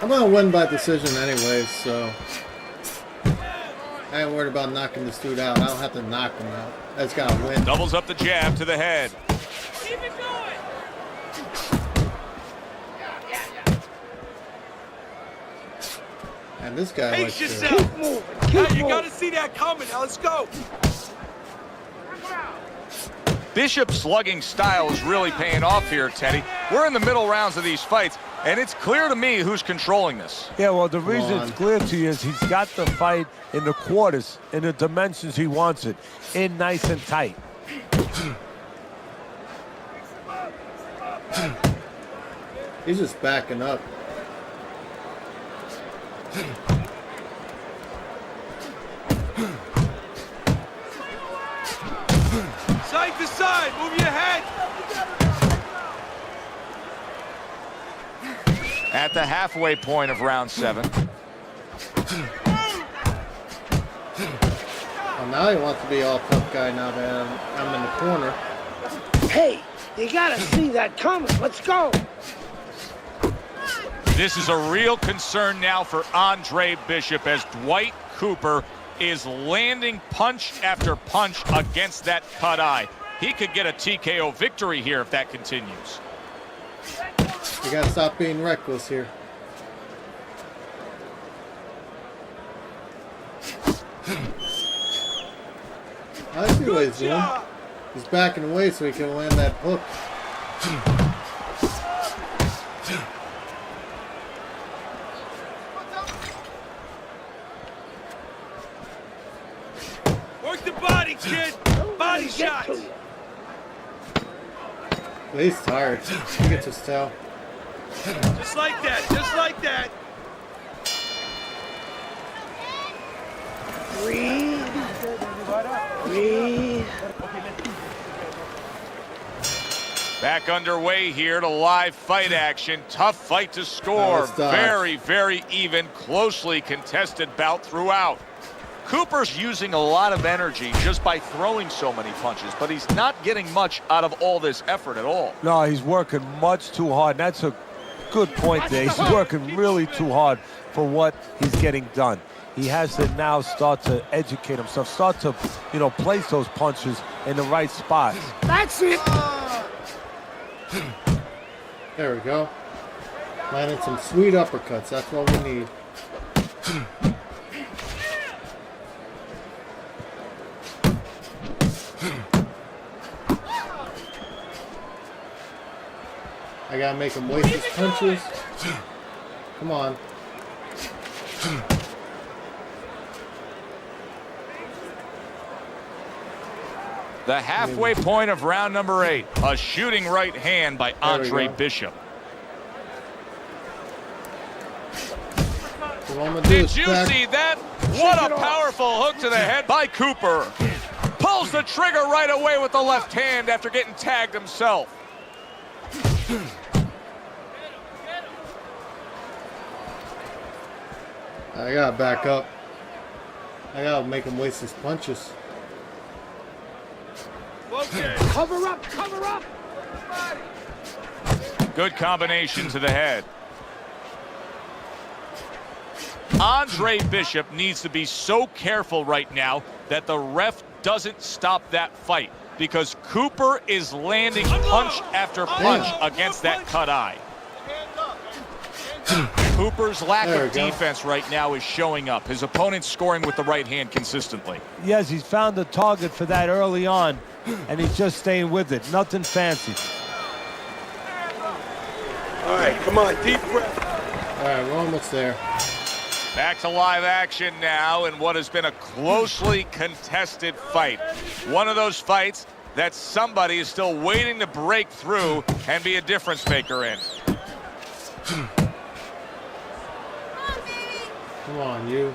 I'm going to win by decision anyways, so I ain't worried about knocking this dude out. I don't have to knock him out. I just got to win. Doubles up the jab to the head. Keep it going. And this guy likes Pace to... yourself. Keep moving, Now keep you got to moving. see that coming. Now let's go. Bishop's slugging style is really paying off here, Teddy. We're in the middle rounds of these fights, and it's clear to me who's controlling this. Yeah, well, the reason on. it's clear to you is he's got the fight in the quarters, in the dimensions he wants it, in nice and tight. He's just backing up. Side to side. Move your head. At the halfway point of round 7. now he wants to be all tough guy now that I'm in the corner. Hey, you gotta see that coming. Let's go. This is a real concern now for Andre Bishop as Dwight Cooper is landing punch after punch against that cut eye. He could get a TKO victory here if that continues. You gotta stop being reckless here. I see what he's doing. He's backing away so he can land that hook. Work the body, kid. Body shots. But he's tired. You can just tell. Just like that. Just like that. Breathe. Breathe. Back underway here to live fight action. Tough fight to score. Very, very even, closely contested bout throughout. Cooper's using a lot of energy just by throwing so many punches, but he's not getting much out of all this effort at all. No, he's working much too hard. That's a good point there. He's working really too hard for what he's getting done. He has to now start to educate himself, start to, place those punches in the right spots. That's it. There we go. Landing some sweet uppercuts. That's what we need. I gotta make him waste his punches. Come on. The halfway point of round number 8. A shooting right hand by Andre Bishop. Did you see that? What a powerful hook to the head by Cooper. Pulls the trigger right away with the left hand after getting tagged himself. I gotta back up. I gotta make him waste his punches. Okay. Cover up. Cover up. Good combination to the head. Andre Bishop needs to be so careful right now that the ref doesn't stop that fight, because Cooper is landing punch after punch against that cut eye. Cooper's lack of defense right now is showing up. His opponent's scoring with the right hand consistently. Yes, he's found a target for that early on, and he's just staying with it. Nothing fancy. All right, come on, deep breath. All right, we're almost there. Back to live action now in what has been a closely contested fight. One of those fights that somebody is still waiting to break through and be a difference maker in. Come on, you.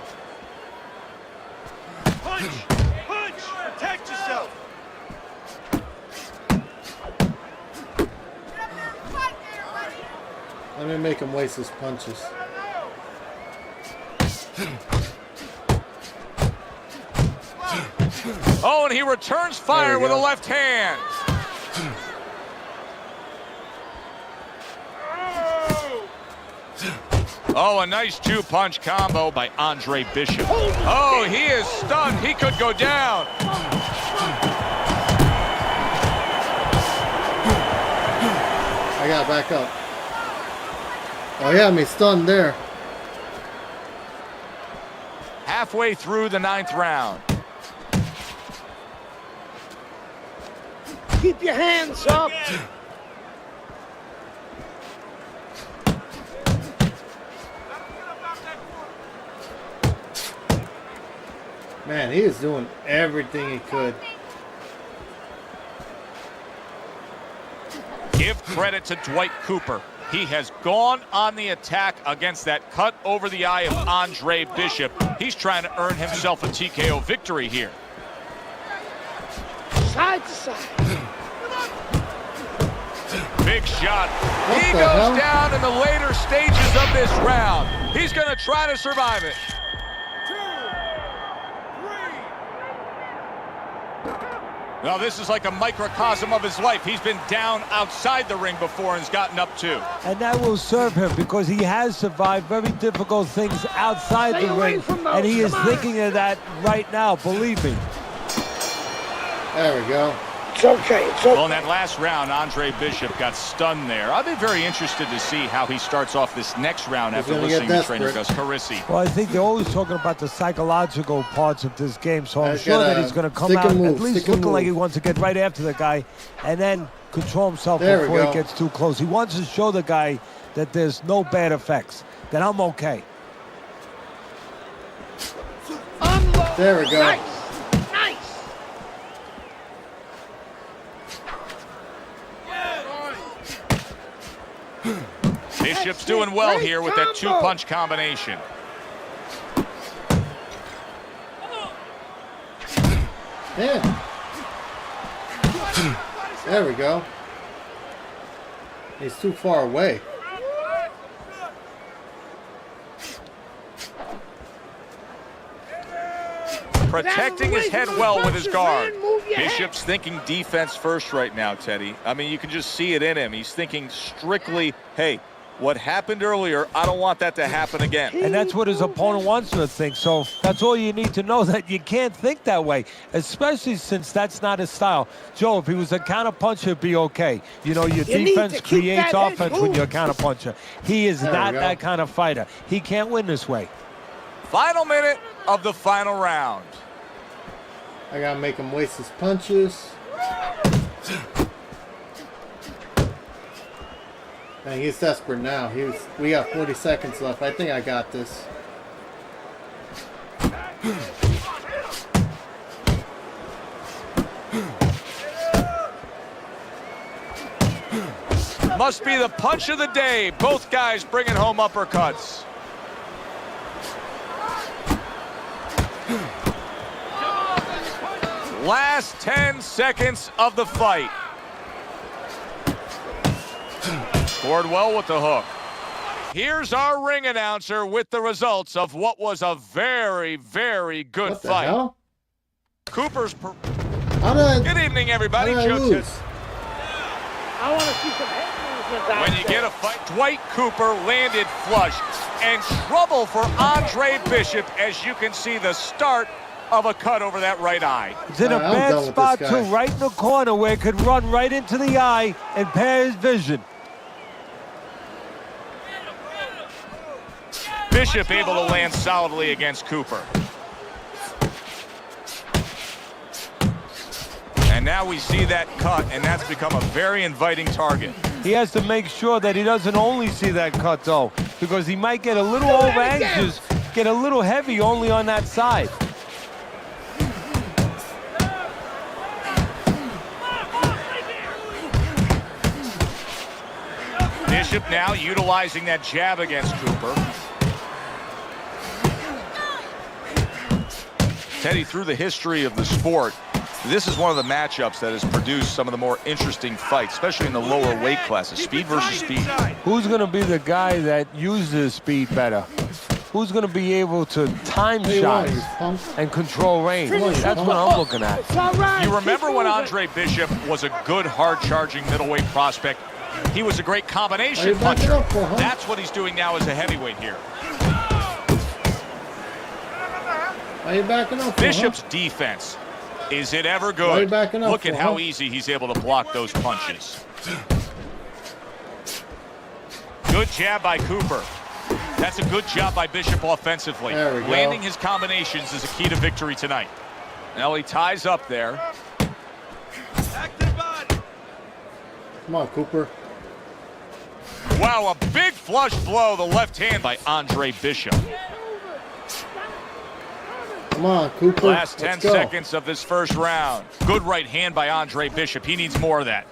Punch! Punch! Protect yourself! Let me make him waste his punches. Oh, and he returns fire with a left hand. Oh, a nice two-punch combo by Andre Bishop. Oh, he is stunned. He could go down. I gotta back up. Oh yeah, me stunned there. Halfway through the 9th round. Keep your hands up. Man, he is doing everything he could. Give credit to Dwight Cooper. He has gone on the attack against that cut over the eye of Andre Bishop. He's trying to earn himself a TKO victory here. Side to side. Big shot. He goes down in the later stages of this round. He's going to try to survive it. Well, this is like a microcosm of his life. He's been down outside the ring before and has gotten up too. And that will serve him because he has survived very difficult things outside the ring. And he is thinking of that right now, believe me. There we go. It's okay. It's okay. Well, in that last round, Andre Bishop got stunned there. I'll be very interested to see how he starts off this next round after listening to trainer Gus Carisi. Well, I think they're always talking about the psychological parts of this game, so I'm sure that he's going to come out at least looking like he wants to get right after the guy and then control himself before he gets too close. He wants to show the guy that there's no bad effects, that I'm okay. There we go. Nice. Bishop's doing well here with that two-punch combination. Yeah. There we go. He's too far away. Protecting his head well with his guard. Bishop's thinking defense first right now, Teddy. I mean, you can just see it in him. He's thinking strictly, hey, what happened earlier, I don't want that to happen again. And that's what his opponent wants him to think. So that's all you need to know, that you can't think that way, especially since that's not his style. Joe, if he was a counterpuncher, it'd be okay. You know, your defense creates offense when you're a counterpuncher. He is not that kind of fighter. He can't win this way. Final minute of the final round. I gotta make him waste his punches. Man, he's desperate now. We got 40 seconds left. I think I got this. Must be the punch of the day. Both guys bringing home uppercuts. Last 10 seconds of the fight. Scored well with the hook. Here's our ring announcer with the results of what was a very, very good fight. Hell? Cooper's... Good evening, everybody. I want to see some head movements out When you get a fight, Dwight Cooper landed flush. And trouble for Andre Bishop, as you can see the start of a cut over that right eye. He's in a bad spot, too, right in the corner where it could run right into the eye and impair his vision. Bishop able to land solidly against Cooper. And now we see that cut, and that's become a very inviting target. He has to make sure that he doesn't only see that cut, though, because he might get a little over-anxious, get a little heavy only on that side. Bishop now utilizing that jab against Cooper. Teddy, through the history of the sport, this is one of the matchups that has produced some of the more interesting fights, especially in the lower weight classes, speed versus speed. Who's going to be the guy that uses speed better? Who's going to be able to time shots and control range? That's what I'm looking at. You remember when Andre Bishop was a good, hard-charging middleweight prospect? He was a great combination puncher. That's what he's doing now as a heavyweight here. Are you backing up? Bishop's defense. Is it ever good? Look at how easy he's able to block those punches. Good jab by Cooper. That's a good job by Bishop offensively. Landing his combinations is a key to victory tonight. Now he ties up there. Come on, Cooper. Wow, a big flush blow, the left hand by Andre Bishop. Come on, Cooper. Last 10 seconds of this first round. Good right hand by Andre Bishop. He needs more of that.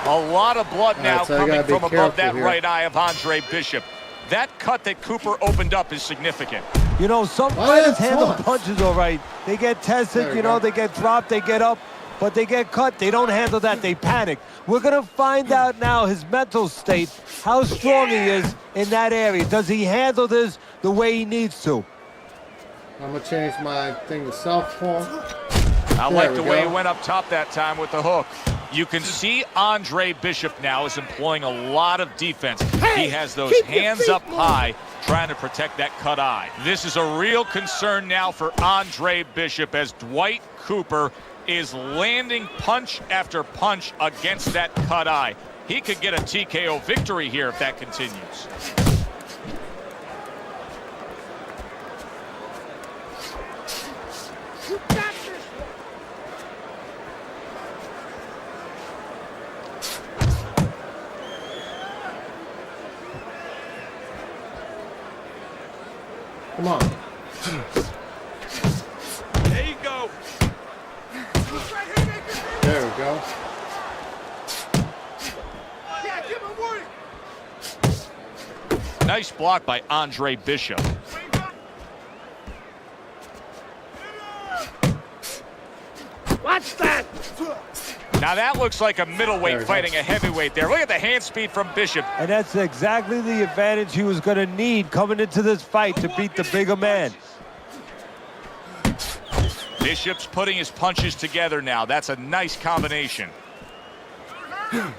A lot of blood now coming from above that right eye of Andre Bishop. That cut that Cooper opened up is significant. You know, some fighters handle punches all right. They get tested, you know, they get dropped, they get up, but they get cut. They don't handle that. They panic. We're going to find out now his mental state, how strong he is in that area. Does he handle this the way he needs to? I'm gonna change my thing to southpaw. I like the way he went up top that time with the hook. You can see Andre Bishop now is employing a lot of defense. He has those hands up high trying to protect that cut eye. This is a real concern now for Andre Bishop as Dwight Cooper is landing punch after punch against that cut eye. He could get a TKO victory here if that continues. Come on. There you go. There we go. Yeah, give him warning. Nice block by Andre Bishop. Watch that. Now that looks like a middleweight fighting a heavyweight there. Look at the hand speed from Bishop. And that's exactly the advantage he was going to need coming into this fight to beat the bigger man. Bishop's putting his punches together now. That's a nice combination. Come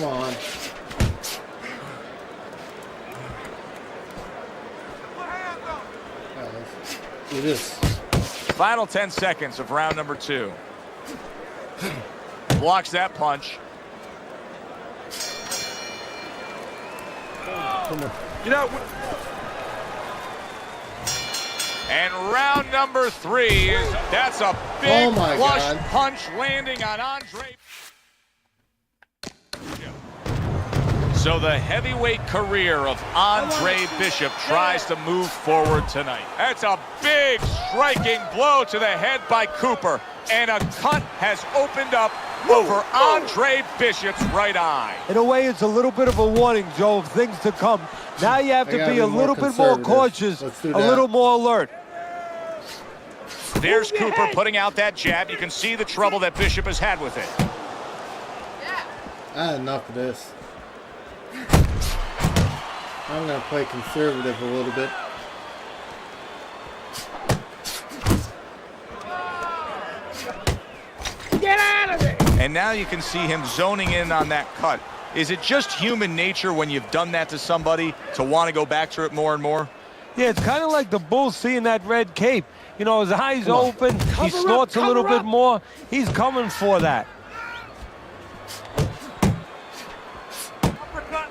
on. Let's do this. Final 10 seconds of round number 2. Blocks that punch. You know. And round number 3 is that's a big flush punch landing on Andre. So the heavyweight career of Andre Bishop tries to move forward tonight. That's a big striking blow to the head by Cooper. And a cut has opened up over Andre Bishop's right eye. In a way, it's a little bit of a warning, Joe, of things to come. Now you have to be a little bit more cautious, a little more alert. There's Cooper putting out that jab. You can see the trouble that Bishop has had with it. I had enough of this. I'm going to play conservative a little bit. Get out of there. And now you can see him zoning in on that cut. Is it just human nature when you've done that to somebody to want to go back to it more and more? Yeah, it's kind of like the bull seeing that red cape. You know, his eyes open, he snorts a little bit more. He's coming for that.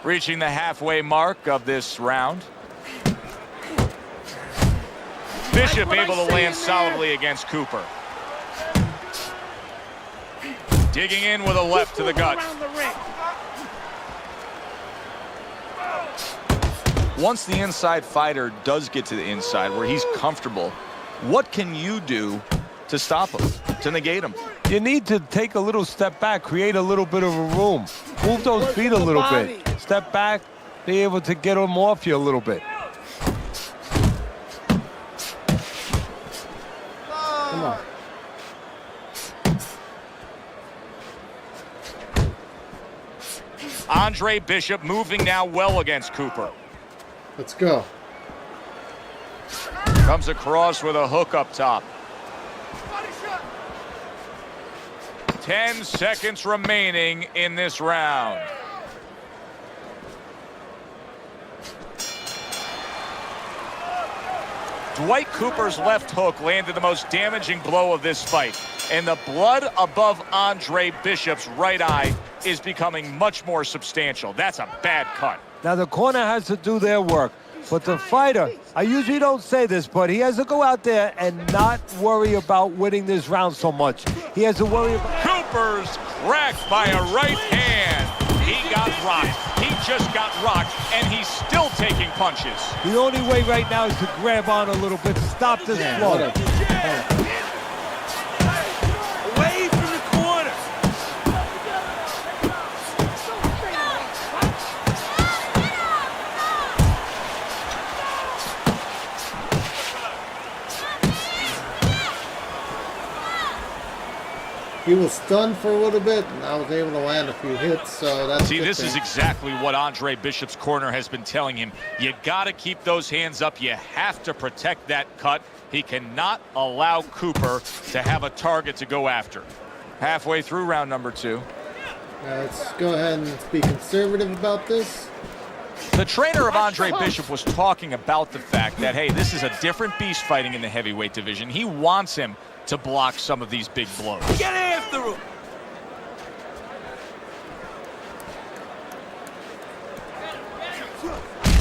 Reaching the halfway mark of this round. Bishop able to land solidly against Cooper. Digging in with a left to the gut. Once the inside fighter does get to the inside where he's comfortable, what can you do to stop him, to negate him? You need to take a little step back, create a little bit of a room. Move those feet a little bit. Step back, be able to get them off you a little bit. Come on. Andre Bishop moving now well against Cooper. Let's go. Comes across with a hook up top. 10 seconds remaining in this round. Dwight Cooper's left hook landed the most damaging blow of this fight. And the blood above Andre Bishop's right eye is becoming much more substantial. That's a bad cut. Now the corner has to do their work. But the fighter, I usually don't say this, but he has to go out there and not worry about winning this round so much. He has to worry about... Cooper's cracked by a right hand. He got rocked. He just got rocked, and he's still taking punches. The only way right now is to grab on a little bit, stop this flow. Away from the corner. He was stunned for a little bit, and I was able to land a few hits, so that's See, a good this is thing. exactly what Andre Bishop's corner has been telling him. You got to keep those hands up. You have to protect that cut. He cannot allow Cooper to have a target to go after. Halfway through round number 2. Let's go ahead and be conservative about this. The trainer of Andre Bishop was talking about the fact that, hey, this is a different beast fighting in the heavyweight division. He wants him to block some of these big blows. Get after him!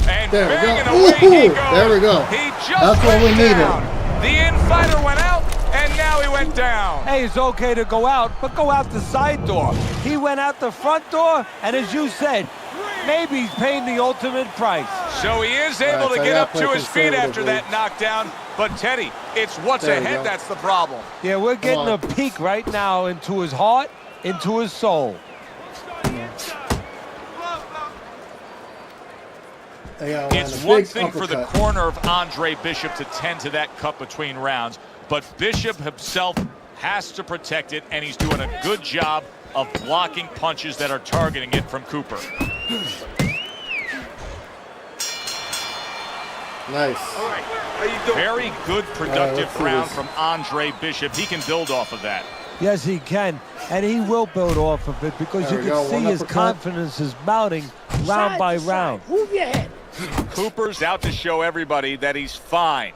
And There we banging go. away he Ooh, goes. there we go. He just That's what went we needed. down. The infighter went out, and now he went down. Hey, it's okay to go out, but go out the side door. He went out the front door, and as you said, maybe he's paying the ultimate price. So he is able so to I get gotta up to play his feet after conservatively. that knockdown. But, Teddy, it's what's There we ahead go. that's the problem. Yeah, we're getting on. a peek right now into his heart, into his soul. I gotta land It's a one big thing for the uppercut. corner of Andre Bishop to tend to that cut between rounds, but Bishop himself has to protect it, and he's doing a good job of blocking punches that are targeting it from Cooper. Nice. How you doing? Very good, productive let's do round this. from Andre Bishop. He can build off of that. Yes, he can, and he will build off of it because There you we can go, see one his uppercut. confidence is mounting round by round. Move your head. Cooper's out to show everybody that he's fine.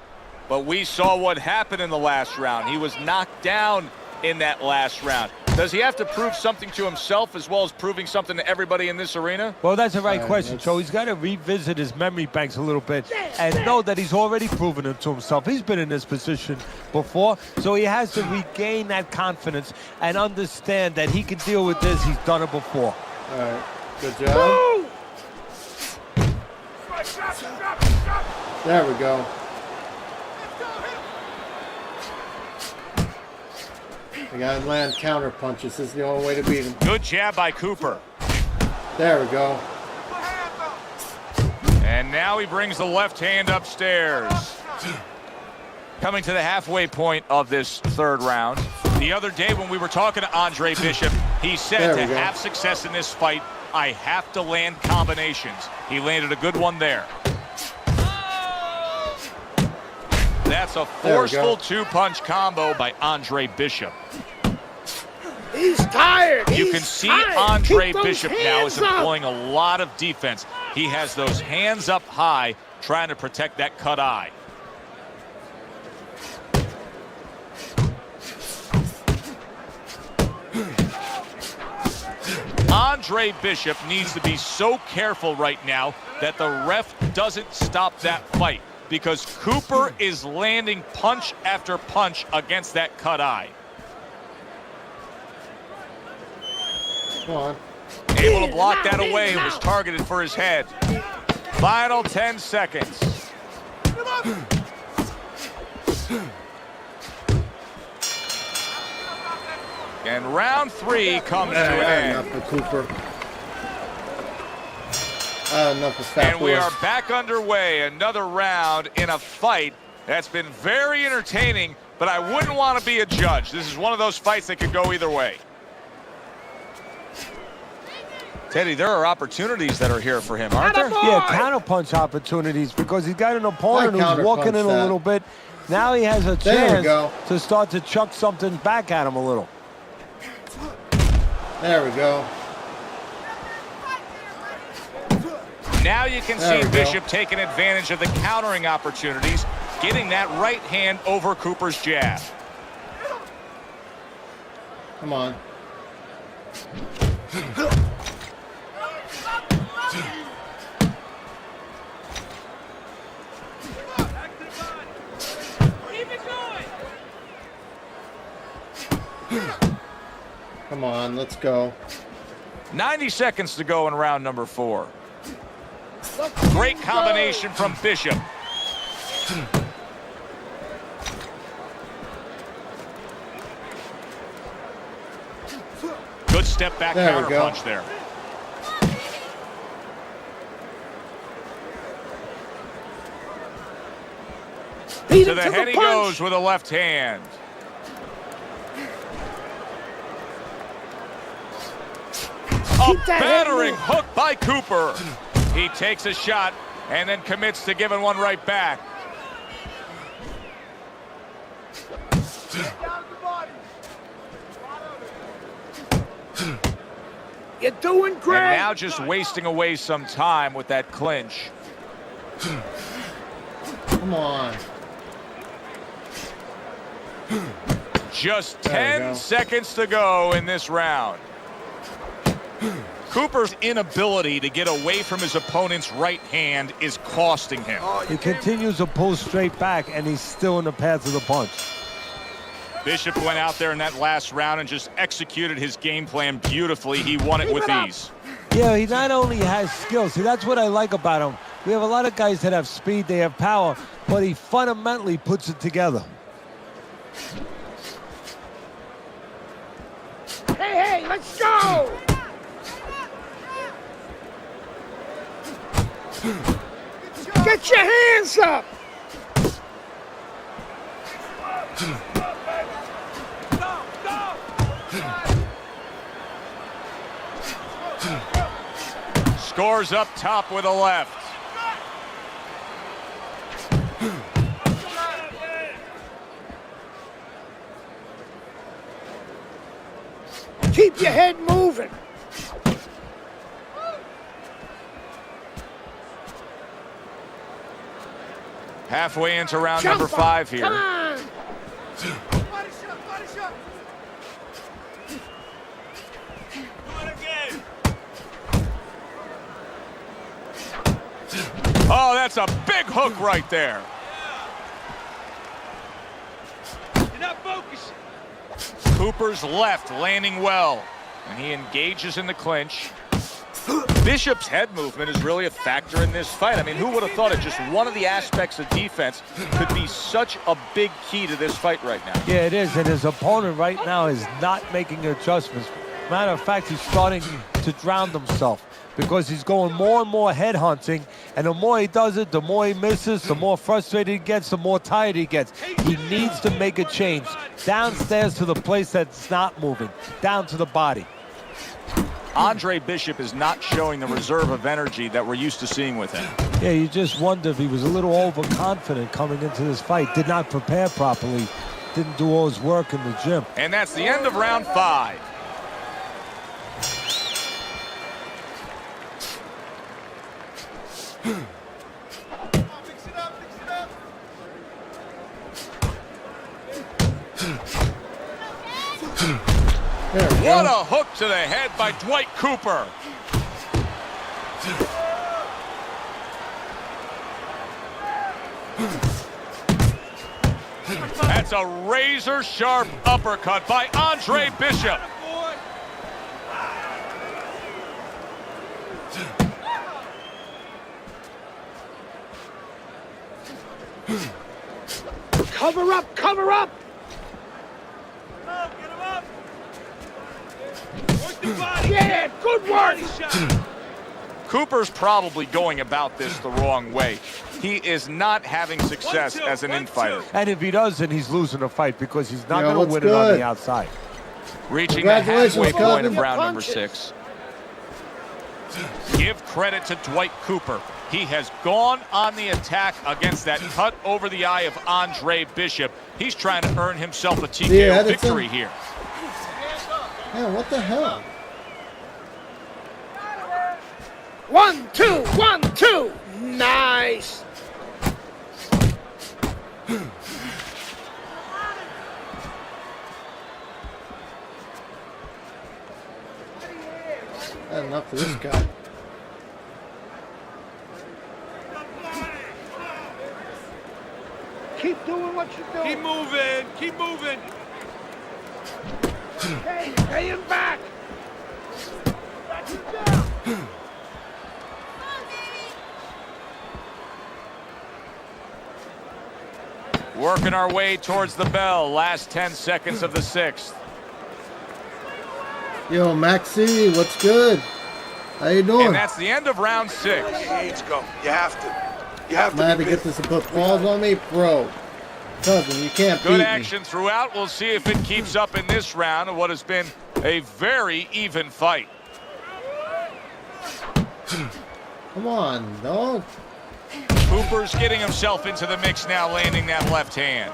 But we saw what happened in the last round. He was knocked down in that last round. Does he have to prove something to himself as well as proving something to everybody in this arena? Well, that's the right All right, question. let's- So he's got to revisit his memory banks a little bit and know that he's already proven it to himself. He's been in this position before, so he has to regain that confidence and understand that he can deal with this. He's done it before. All right, good job. There we go. We gotta land counter punches. This is the only way to beat him. Good jab by Cooper. There we go. And now he brings the left hand upstairs. Coming to the halfway point of this third round. The other day when we were talking to Andre Bishop, he said There to we go. have success in this fight, I have to land combinations. He landed a good one there. That's a There we go. forceful two-punch combo by Andre Bishop. He's tired. You He's can see tired. Andre Keep those Bishop now is hands up. employing a lot of defense. He has those hands up high, trying to protect that cut eye. Andre Bishop needs to be so careful right now that the ref doesn't stop that fight, because Cooper is landing punch after punch against that cut eye. Come on. Able to block that away. It was targeted for his head. Final 10 seconds. And round 3 comes to an Enough end. for Cooper. Enough of Fat And we Boy. are back underway. Another round in a fight that's been very entertaining, but I wouldn't want to be a judge. This is one of those fights that could go either way. Teddy, there are opportunities that are here for him, aren't there? Yeah, counterpunch opportunities because he's got an opponent I who's walking in counterpunch a that. little bit. Now he has a There we chance go. to start to chuck something back at him a little. There we go. Now you can There see we go. Bishop taking advantage of the countering opportunities, getting that right hand over Cooper's jab. Come on. Come on, let's go. 90 seconds to go in round number 4. Great combination from Bishop. Good step back There we counter go. punch there. Beat To him the to head the he punch. goes with a left hand. Keep that head battering moving. hook by Cooper. He takes a shot and then commits to giving one right back. You're doing great. And now just wasting away some time with that clinch. Come on. Just There we 10 go. seconds to go in this round. Cooper's inability to get away from his opponent's right hand is costing him. He continues to pull straight back, and he's still in the path of the punch. Bishop went out there in that last round and just executed his game plan beautifully. He won it with ease. Yeah, he not only has skill. See, that's what I like about him. We have a lot of guys that have speed, they have power, but he fundamentally puts it together. Hey, let's go. Get your hands up. Scores up top with a left. Keep your head moving. Halfway into round Jump number up. 5 here. Come on. Oh, that's a big hook right there. You're not focusing. Cooper's left landing well, and he engages in the clinch. Bishop's head movement is really a factor in this fight. I mean, who would have thought it? Just one of the aspects of defense could be such a big key to this fight right now. Yeah, it is, and his opponent right now is not making adjustments. Matter of fact, he's starting to drown himself because he's going more and more head hunting, and the more he does it, the more he misses, the more frustrated he gets, the more tired he gets. He needs to make a change. Downstairs to the place that's not moving, down to the body. Andre Bishop is not showing the reserve of energy that we're used to seeing with him. Yeah, you just wonder if he was a little overconfident coming into this fight, did not prepare properly, didn't do all his work in the gym. And that's the end of round 5. There we What go. a hook to the head by Dwight Cooper. That's a razor-sharp uppercut by Andre Bishop. Cover up, cover up. Oh, get him up. Work the body. Yeah, good work. Body shot. Cooper's probably going about this the wrong way. He is not having success 1-2, as an 1-2. in-fighter. And if he doesn't, he's losing the fight because he's not Yeah, going to what's win it on good? the outside. Reaching the Congratulations, halfway point cousin. of round number Punches. 6. Give credit to Dwight Cooper. He has gone on the attack against that cut over the eye of Andre Bishop. He's trying to earn himself a TKO Yeah, that's victory him. here. Man, what the hell? 1, 2, 1, 2. Nice. That's enough for this guy. Keep doing what you're doing. Keep moving. Keep moving. Hey, pay him back. Working our way towards the bell. Last 10 seconds of the 6th. Yo, Maxie, what's good? How you doing? And that's the end of round 6. Let's go. You have to. You have I'm gonna have to. to get this to put paws on me, bro. Cousin, you can't beat Good me. action throughout. We'll see if it keeps up in this round of what has been a very even fight. Come on, dog. Cooper's getting himself into the mix now, landing that left hand.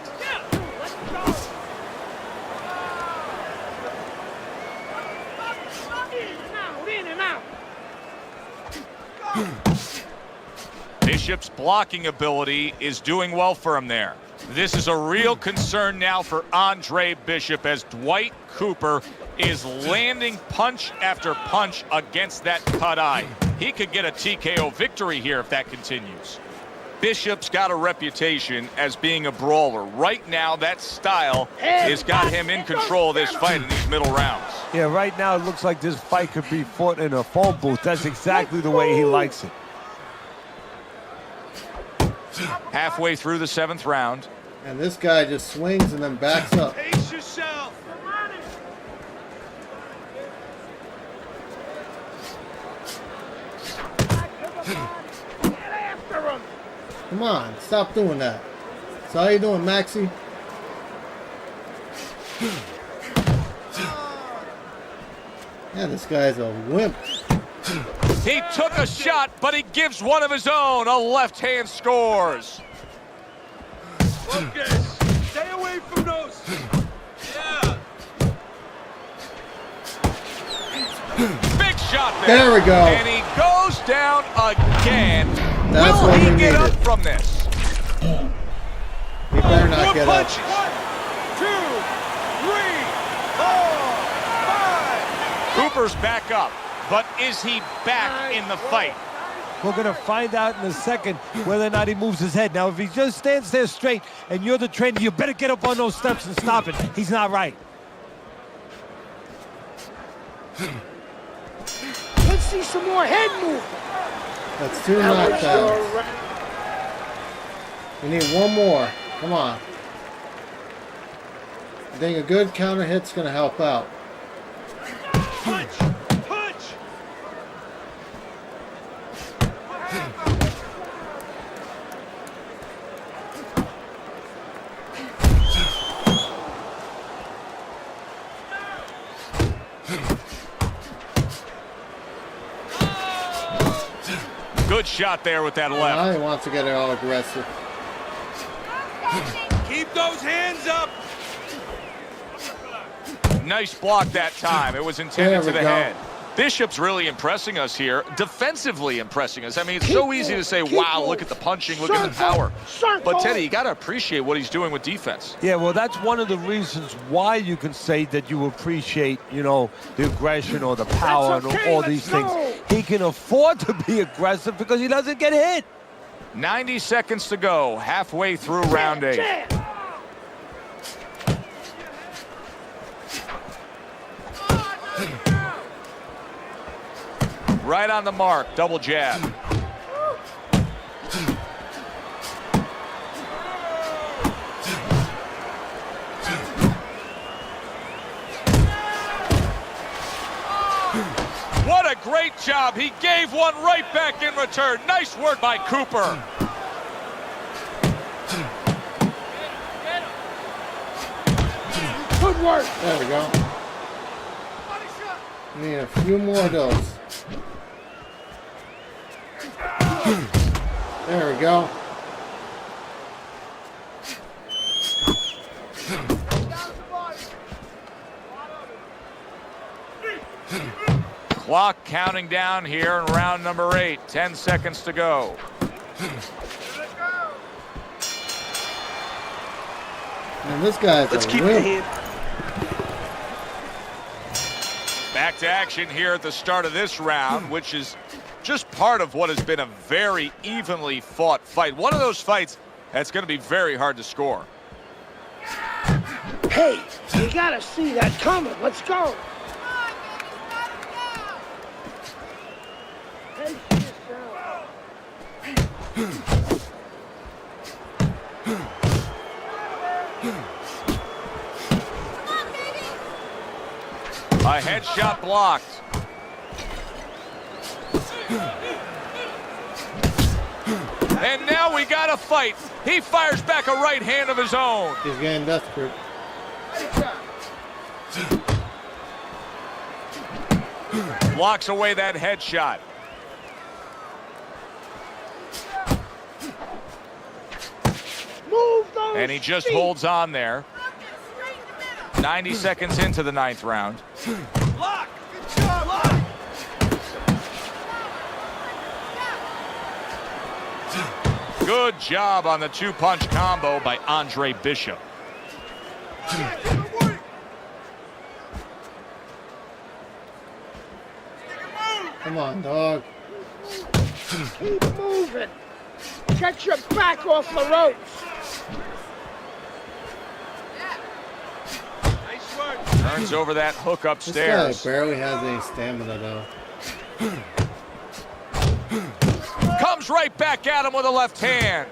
Bishop's blocking ability is doing well for him there. This is a real concern now for Andre Bishop as Dwight Cooper is landing punch after punch against that cut eye. He could get a TKO victory here if that continues. Bishop's got a reputation as being a brawler. Right now, that style has got him in control of this fight in these middle rounds. Yeah, right now it looks like this fight could be fought in a phone booth. That's exactly the way he likes it. Halfway through the 7th round. And this guy just swings and then backs up. Pace yourself. Come on, stop doing that. So how you doing, Maxie? Yeah, this guy's a wimp. He took a shot, but he gives one of his own. A left hand scores. Focus. Stay away from those. Yeah. Big shot there. There we go. And he goes down again. That's Will what he we get up needed. from this? He better not More get up. punches. 1, 2, 3, 4, 5. Cooper's back up, but is he back in the fight? We're going to find out in a second whether or not he moves his head. Now, if he just stands there straight and you're the trainer, you better get up on those steps and stop it. He's not right. Let's see some more head movement. That's 2 knockdowns. We need one more. Come on. I think a good counter hit's going to help out. Punch. Punch. Good shot there with that Now left. he wants to get it all aggressive. Keep those hands up. Nice block that time. It was intended There to we the go. head. Bishop's really impressing us here, defensively impressing us. I mean, it's so easy to say, wow, look at the punching, look at the power. But Teddy, you got to appreciate what he's doing with defense. Yeah, well, that's one of the reasons why you can say that you appreciate, you know, the aggression or the power and all these things. He can afford to be aggressive because he doesn't get hit. 90 seconds to go, halfway through round 8. Right on the mark, double jab. What a great job. He gave one right back in return. Nice work by Cooper. Good work. There we go. Need a few more of those. There we go. Clock counting down here in round number 8. 10 seconds to go. And this guy's Let's a keep the wimp. hand. Back to action here at the start of this round, which is just part of what has been a very evenly fought fight. One of those fights that's going to be very hard to score. Hey, you gotta see that coming. Let's go. Pace yourself. A headshot blocked. And now we got a fight. He fires back a right hand of his own. He's getting desperate. Blocks away that headshot. And he just holds on there. 90 seconds into the 9th round. Lock! Lock! Good job on the 2-punch combo by Andre Bishop. Come on, dog. Keep moving. Get your back off the ropes. Nice work. Turns over that hook This upstairs. guy barely has any stamina, though. Comes right back at him with a left hand.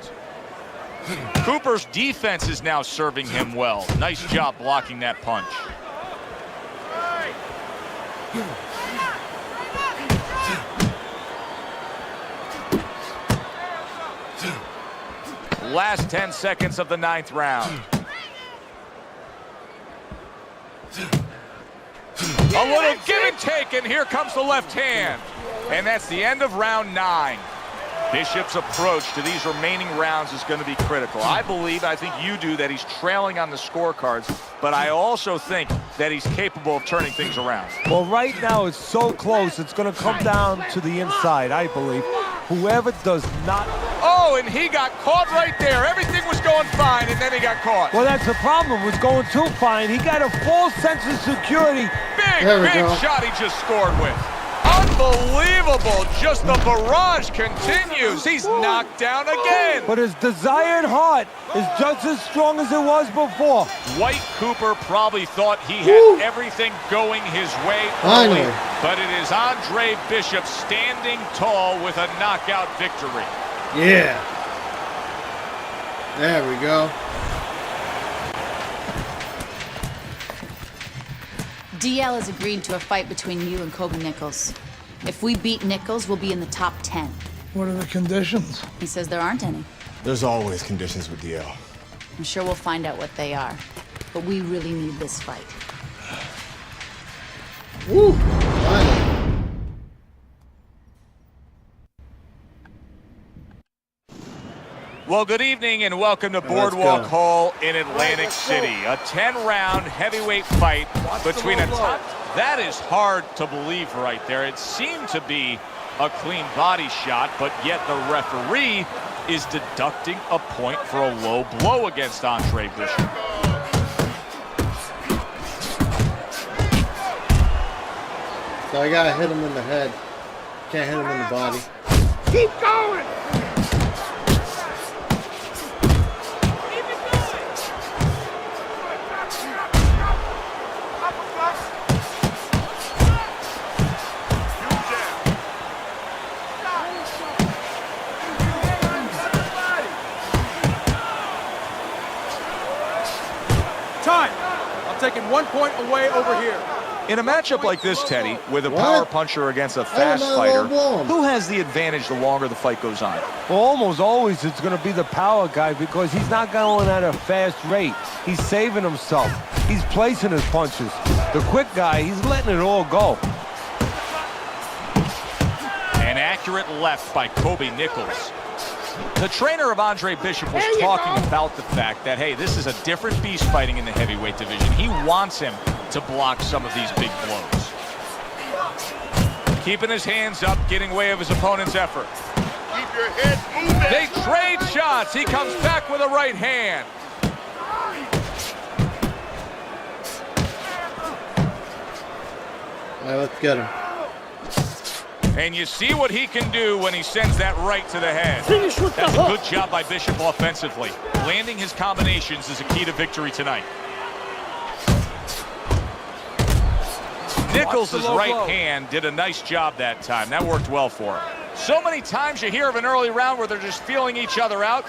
Cooper's defense is now serving him well. Nice job blocking that punch. Last 10 seconds of the 9th round. A little give and take, and here comes the left hand. And that's the end of round 9. Bishop's approach to these remaining rounds is going to be critical. I think you do, that he's trailing on the scorecards, but I also think that he's capable of turning things around. Well, right now it's so close, it's going to come down to the inside, I believe. Whoever does not... Oh, and he got caught right there. Everything was going fine, and then he got caught. Well, that's the problem. It was going too fine. He got a false sense of security. Big shot he just scored with. Unbelievable. Just the barrage continues. He's knocked down again. But his desired heart is just as strong as it was before. Dwight Cooper probably thought he had everything going his way early, but it is Andre Bishop standing tall with a knockout victory. Yeah. There we go. DL has agreed to a fight between you and Kobe Nichols. If we beat Nichols, we'll be in the top 10. What are the conditions? He says there aren't any. There's always conditions with DL. I'm sure we'll find out what they are. But we really need this fight. Woo! Finally. Well, good evening and welcome to Boardwalk Hall in Atlantic City. A 10-round heavyweight fight between a top... That is hard to believe right there. It seemed to be a clean body shot, but yet the referee is deducting a point for a low blow against Andre Bishop. So I gotta hit him in the head. Can't hit him in the body. Keep going. Time. I'm taking 1 point away over here. In a matchup like this, Teddy, with a power puncher against a fast fighter, who has the advantage the longer the fight goes on? Well, almost always it's going to be the power guy because he's not going at a fast rate. He's saving himself. He's placing his punches. The quick guy, he's letting it all go. An accurate left by Kobe Nichols. The trainer of Andre Bishop was talking about the fact that, hey, this is a different beast fighting in the heavyweight division. He wants him to block some of these big blows. Keeping his hands up, getting way of his opponent's effort. Keep your head moving. They trade shots. He comes back with a right hand. All right, let's get him. And you see what he can do when he sends that right to the head. Finish with the That's a hook. good job by Bishop offensively. Landing his combinations is a key to victory tonight. Nichols' right hand did a nice job that time. That worked well for him. So many times you hear of an early round where they're just feeling each other out.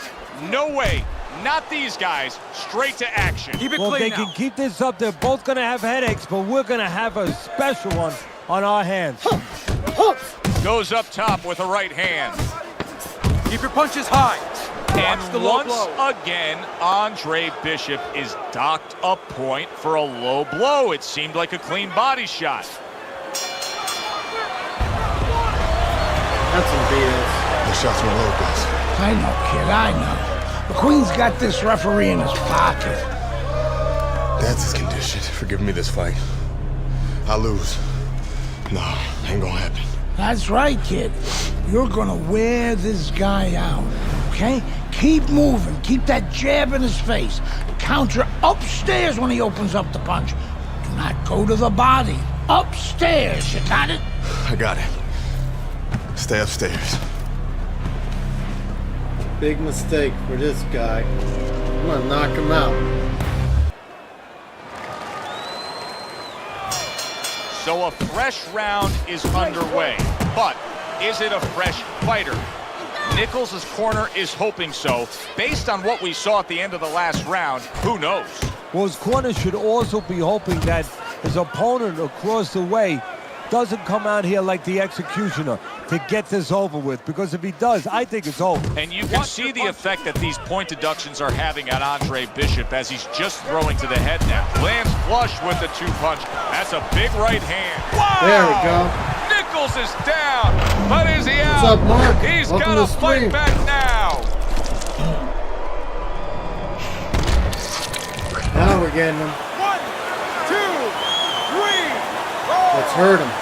No way. Not these guys. Straight to action. Keep it Well, clean they now. can keep this up. They're both going to have headaches, but we're going to have a special one on our hands. Goes up top with a right hand. Keep your punches high. And the low once blow. again, Andre Bishop is docked a point for a low blow. It seemed like a clean body shot. That's some BS. The shots were low, guys. I know, kid, I know. McQueen's got this referee in his pocket. That's his condition for giving me this fight. I lose. No, ain't gonna happen. That's right, kid. You're gonna wear this guy out, okay? Keep moving. Keep that jab in his face. Counter upstairs when he opens up the punch. Do not go to the body. Upstairs, you got it? I got it. Stay upstairs. Big mistake for this guy. I'm gonna knock him out. So a fresh round is underway, but is it a fresh fighter? Nichols' corner is hoping so. Based on what we saw at the end of the last round, who knows? Well, his corner should also be hoping that his opponent across the way doesn't come out here like the executioner to get this over with, because if he does, I think it's over. And you can see the effect that these point deductions are having on Andre Bishop as he's just throwing to the head now. Lands flush with the two-punch. That's a big right hand. Wow! There we go. Nichols is down, but is he out? What's up, Mark? He's Welcome got to to fight stream. back now. Now we're getting him. 1, 2, 3, 4, Let's hurt him. 5.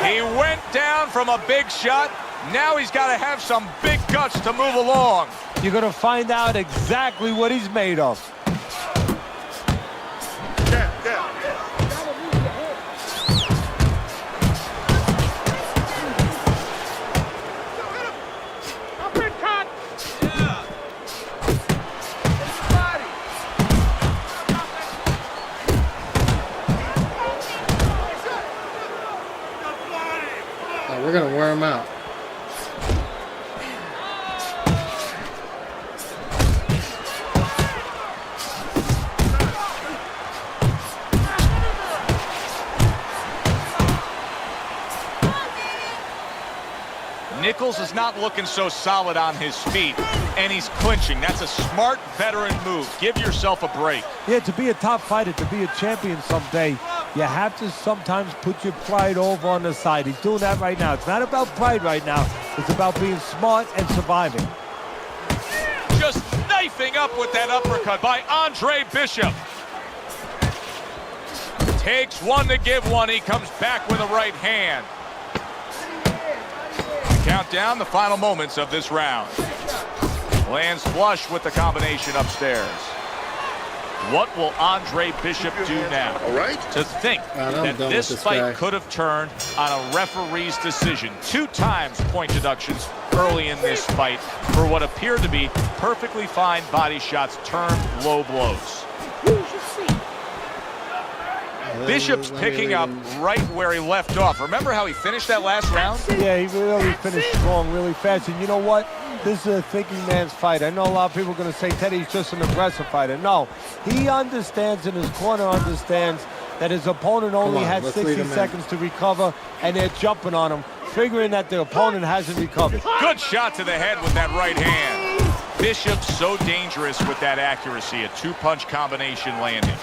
He went down from a big shot. Now he's got to have some big guts to move along. You're going to find out exactly what he's made of. Uppercut. We're gonna wear him out. Nichols is not looking so solid on his feet, and he's clinching. That's a smart veteran move. Give yourself a break. Yeah, to be a top fighter, to be a champion someday, you have to sometimes put your pride over on the side. He's doing that right now. It's not about pride right now. It's about being smart and surviving. Just knifing up with that uppercut by Andre Bishop. Takes one to give one. He comes back with a right hand. Count down the final moments of this round. Lands flush with the combination upstairs. What will Andre Bishop do now? All right. To think that this fight could have turned on a referee's decision. 2 times point deductions early in this fight for what appeared to be perfectly fine body shots turned low blows. Bishop's picking up right where he left off. Remember how he finished that last round? Yeah, he really finished strong, really fast. And you know what? This is a thinking man's fight. I know a lot of people are going to say Teddy's just an aggressive fighter. No, he understands, and his corner understands that his opponent only had 60 seconds to recover, and they're jumping on him, figuring that the opponent hasn't recovered. Good shot to the head with that right hand. Bishop's so dangerous with that accuracy. A 2-punch combination landing.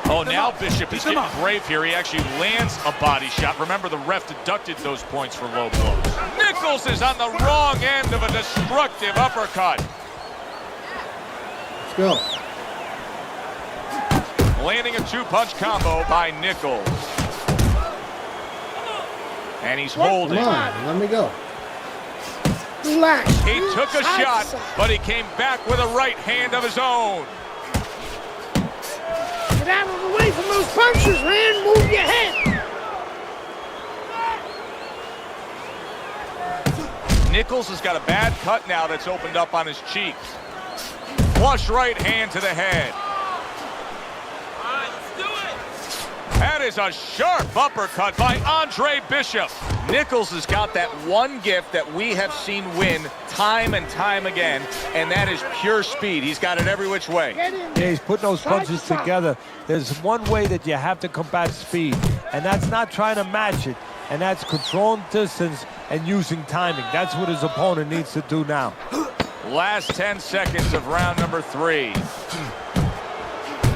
Oh, now Bishop is getting brave here. He actually lands a body shot. Remember, the ref deducted those points for low blows. Nichols is on the wrong end of a destructive uppercut. Let's go. Landing a 2-punch combo by Nichols. And he's holding. Come on, let me go. Relax. He took a shot, but he came back with a right hand of his own. Get out of the way from those punches, man. Move your head. Nichols has got a bad cut now that's opened up on his cheeks. Flush right hand to the head. All right, let's do it. That is a sharp uppercut by Andre Bishop. Nichols has got that one gift that we have seen win time and time again, and that is pure speed. He's got it every which way. Yeah, he's putting those punches together. There's one way that you have to combat speed, and that's not trying to match it, and that's controlling distance and using timing. That's what his opponent needs to do now. Last 10 seconds of round number 3.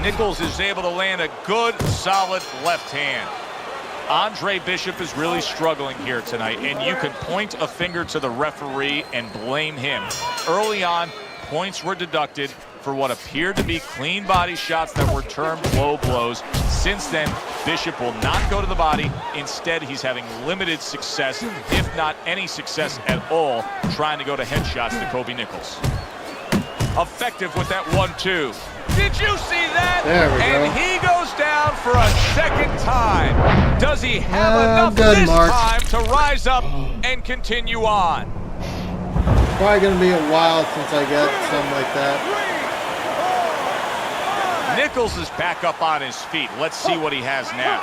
Nichols is able to land a good, solid left hand. Andre Bishop is really struggling here tonight, and you can point a finger to the referee and blame him. Early on, points were deducted for what appeared to be clean body shots that were termed low blows. Since then, Bishop will not go to the body. Instead, he's having limited success, if not any success at all, trying to go to headshots to Kobe Nichols. Effective with that 1-2. Did you see that? There we and go. He goes down for a second time. Does he have enough good, this Mark. time to rise up and continue on? Probably gonna be a while since I get something like that. Nichols is back up on his feet. Let's see what he has now.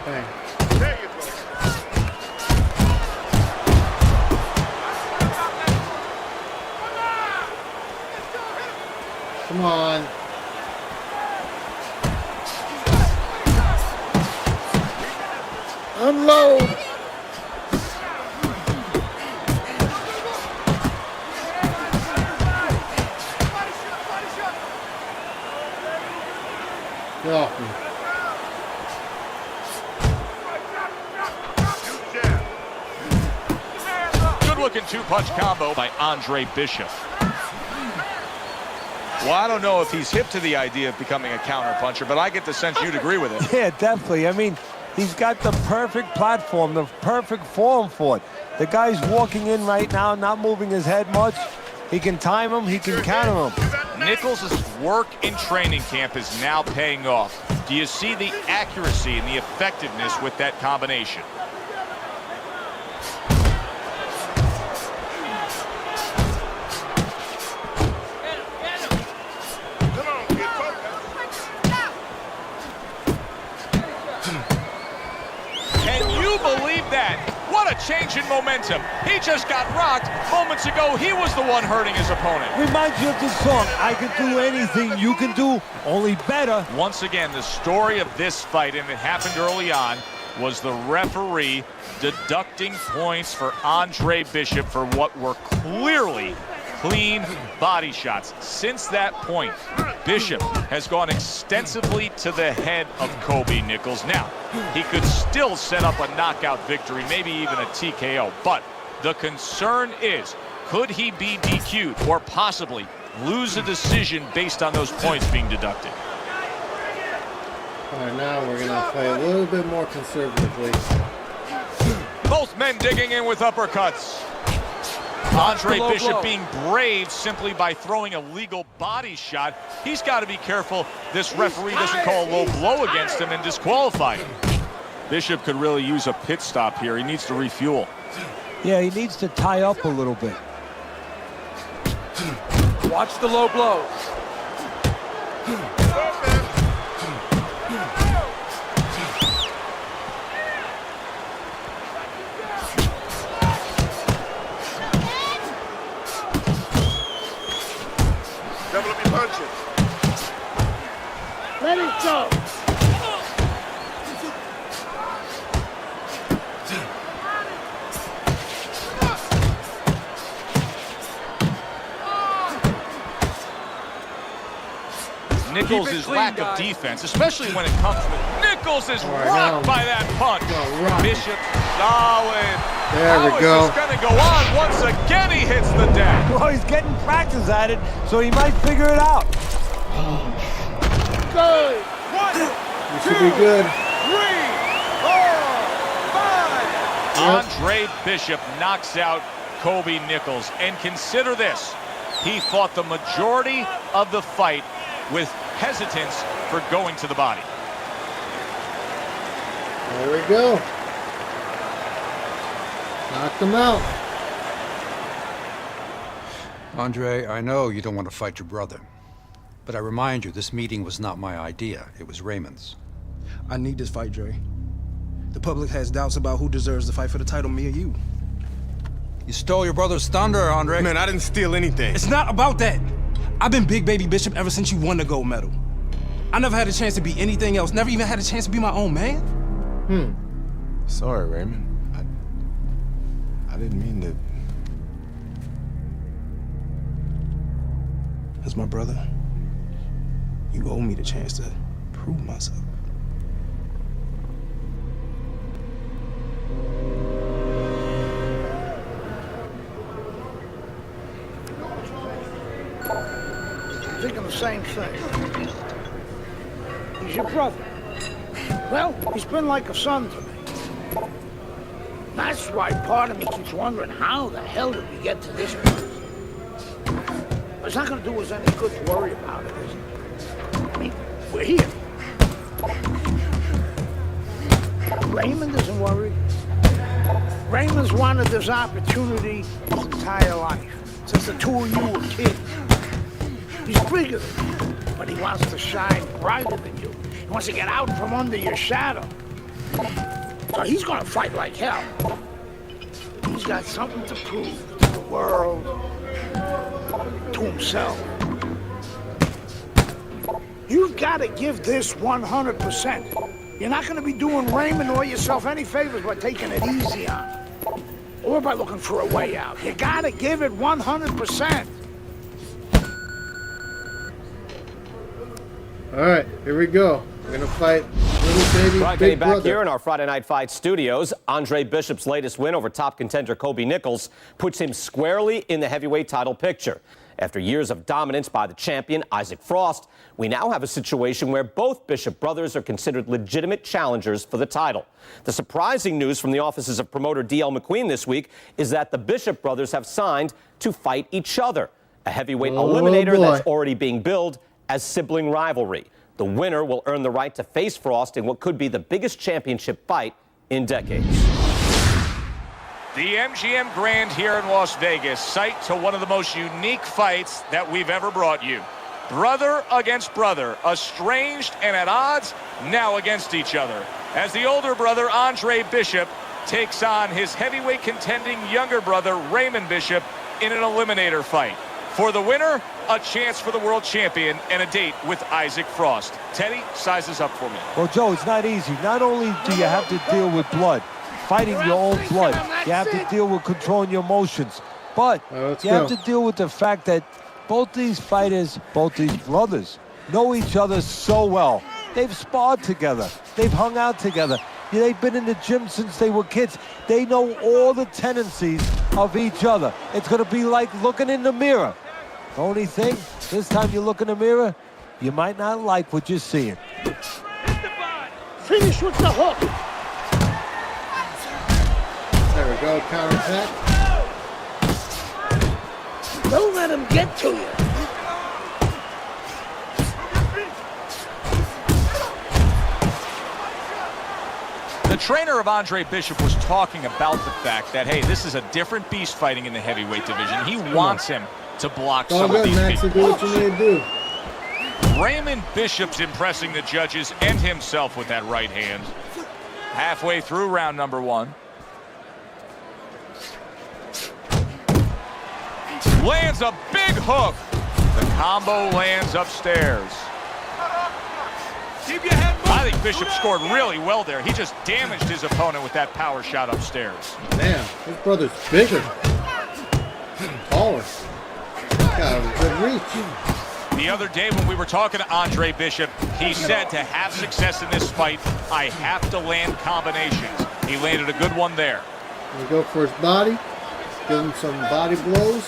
Hey. Come on. Unload. Get off me. Good-looking two-punch combo by Andre Bishop. Well, I don't know if he's hip to the idea of becoming a counter-puncher, but I get the sense you'd agree with it. Yeah, definitely. I mean, he's got the perfect platform, the perfect form for it. The guy's walking in right now, not moving his head much. He can time him, he can counter him. Nichols' work in training camp is now paying off. Do you see the accuracy and the effectiveness with that combination? Can you believe that? What a change in momentum. He just got rocked. Moments ago, he was the one hurting his opponent. Reminds you of the song, I can do anything you can do, only better. Once again, the story of this fight, and it happened early on, was the referee deducting points for Andre Bishop for what were clearly clean body shots. Since that point, Bishop has gone extensively to the head of Kobe Nichols. Now, he could still set up a knockout victory, maybe even a TKO, but the concern is, could he be DQ'd or possibly lose a decision based on those points being deducted? All right, now we're gonna play a little bit more conservatively. Both men digging in with uppercuts. Andre Bishop being brave simply by throwing a legal body shot. He's got to be careful this referee doesn't call a low blow against him and disqualify him. Bishop could really use a pit stop here. He needs to refuel. Yeah, he needs to tie up a little bit. Watch the low blows. Double up your punches. Let it go. Nichols' lack of defense, especially when it comes to it. Nichols is right, rocked now. by that punch. rock. Bishop solid. There we How is go. this going to go on? Once again, he hits the deck. Well, he's getting practice at it, so he might figure it out. Good. You should be good. 3, 4, 5. Andre Bishop knocks out Kobe Nichols. And consider this, he fought the majority of the fight with hesitance for going to the body. There we go. Knocked him out. Andre, I know you don't want to fight your brother, but I remind you, this meeting was not my idea. It was Raymond's. I need this fight, Dre. The public has doubts about who deserves the fight for the title, me or you. You stole your brother's thunder, Andre. Man, I didn't steal anything. It's not about that. I've been Big Baby Bishop ever since you won the gold medal. I never had a chance to be anything else, never even had a chance to be my own man. Sorry, Raymond. I didn't mean to. As my brother, you owe me the chance to prove myself. Thinking the same thing. He's your brother. Well, he's been like a son to me. That's why part of me keeps wondering how the hell did we get to this point? It's not going to do us any good to worry about it, is it? I mean, we're here. Raymond isn't worried. Raymond's wanted this opportunity his entire life, since the two of you were kids. He's bigger than you, but he wants to shine brighter than you. He wants to get out from under your shadow. So he's gonna fight like hell. He's got something to prove to the world, to himself. You've got to give this 100%. You're not gonna be doing Raymond or yourself any favors by taking it easy on him, or by looking for a way out. You gotta give it 100%. All right, here we go. We're gonna fight little baby Broadcasting big back brother. here in our Friday Night Fight studios, Andre Bishop's latest win over top contender Kobe Nichols puts him squarely in the heavyweight title picture. After years of dominance by the champion, Issac Frost, we now have a situation where both Bishop brothers are considered legitimate challengers for the title. The surprising news from the offices of promoter D.L. McQueen this week is that the Bishop brothers have signed to fight each other, a heavyweight eliminator that's already being billed as sibling rivalry. The winner will earn the right to face Frost in what could be the biggest championship fight in decades. The MGM Grand here in Las Vegas, site to one of the most unique fights that we've ever brought you. Brother against brother, estranged and at odds, now against each other. As the older brother, Andre Bishop, takes on his heavyweight contending younger brother, Raymond Bishop, in an eliminator fight. For the winner, a chance for the world champion and a date with Issac Frost. Teddy, sizes up for me. Well, Joe, it's not easy. Not only do you have to deal with blood, fighting your own blood, you have to deal with controlling your emotions, but you have to deal with the fact that both these fighters, both these brothers, know each other so well. They've sparred together. They've hung out together. They've been in the gym since they were kids. They know all the tendencies of each other. It's going to be like looking in the mirror. The only thing, this time you look in the mirror, you might not like what you're seeing. Finish with the hook. There we go, counterattack. Don't let him get to you. The trainer of Andre Bishop was talking about the fact that, hey, this is a different beast fighting in the heavyweight division. He wants him to block some of these people. Do what you need to do. Raymond Bishop's impressing the judges and himself with that right hand. Halfway through round number one. Lands a big hook. The combo lands upstairs. Keep your head moving. I think Bishop scored really well there. He just damaged his opponent with that power shot upstairs. Damn, his brother's bigger. Taller. Got a good reach. The other day when we were talking to Andre Bishop, he said to have success in this fight, I have to land combinations. He landed a good one there. We go for his body. Give him some body blows.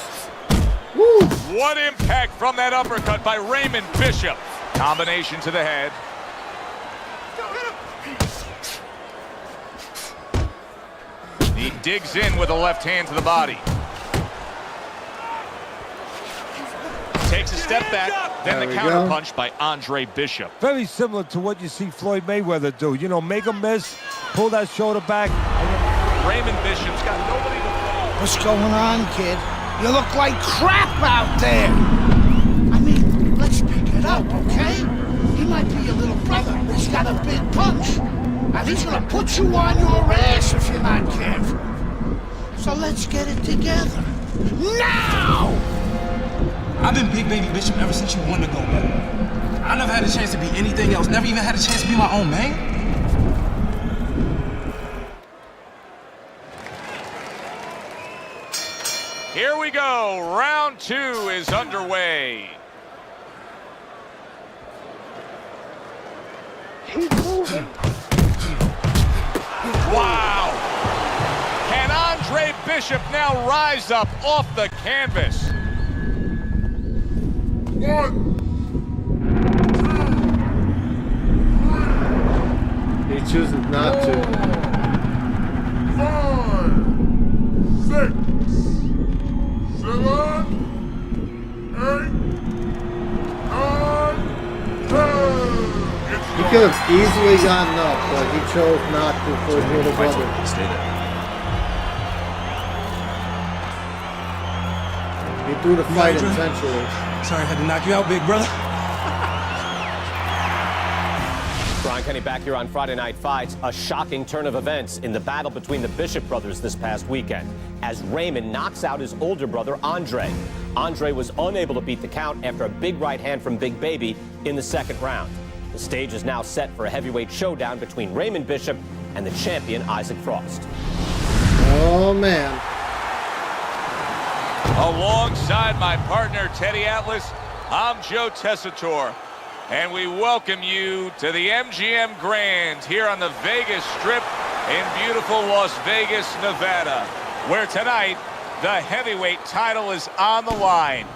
Woo! What impact from that uppercut by Raymond Bishop. Combination to the head. He digs in with a left hand to the body. Takes a step back, then the counter punch by Andre Bishop. Very similar to what you see Floyd Mayweather do. You know, make a miss, pull that shoulder back. Raymond Bishop's got nobody to play. What's going on, kid? You look like crap out there. I mean, let's pick it up, okay? He might be your little brother, but he's got a big punch. And he's gonna put you on your ass if you're not careful. So let's get it together. Now! I've been Big Baby Bishop ever since you won the gold medal. I never had a chance to be anything else. Never even had a chance to be my own man. Here we go. Round two is underway. Keep moving. Wow! Can Andre Bishop now rise up off the canvas? 1, 2, 3. He chooses not to. 5, 6, 7, 8, 9, 10. He could have easily gotten up, but he chose not to for his little brother. Stay there. He threw the fight Adrian? intentionally. Sorry, I had to knock you out, big brother. Brian Kenny back here on Friday Night Fights. A shocking turn of events in the battle between the Bishop brothers this past weekend as Raymond knocks out his older brother, Andre. Andre was unable to beat the count after a big right hand from Big Baby in the second round. The stage is now set for a heavyweight showdown between Raymond Bishop and the champion, Issac Frost. Oh, man. Alongside my partner, Teddy Atlas, I'm Joe Tessitore, and we welcome you to the MGM Grand here on the Vegas Strip in beautiful Las Vegas, Nevada, where tonight the heavyweight title is on the line.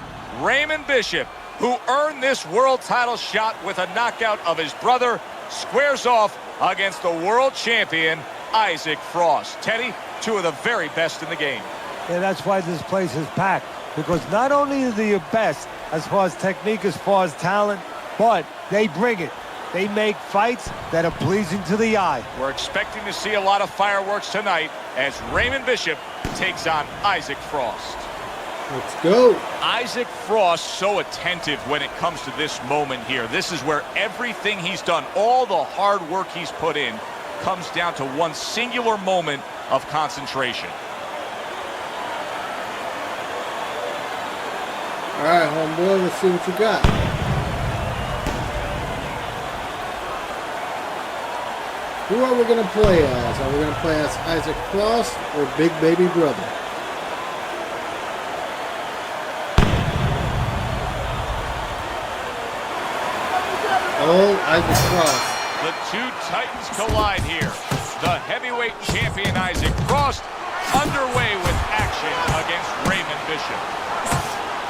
Raymond Bishop, who earned this world title shot with a knockout of his brother, squares off against the world champion, Issac Frost. Teddy, two of the very best in the game. Yeah, that's why this place is packed. Because not only are they the best as far as technique, as far as talent, but they bring it. They make fights that are pleasing to the eye. We're expecting to see a lot of fireworks tonight as Raymond Bishop takes on Issac Frost. Let's go. Issac Frost so attentive when it comes to this moment here. This is where everything he's done, all the hard work he's put in, comes down to one singular moment of concentration. All right, homeboy, let's see what you got. Who are we going to play as? Are we going to play as Issac Frost or Big Baby Brother? Oh, Issac Frost. The two titans collide here. The heavyweight champion Issac Frost underway with action against Raymond Bishop.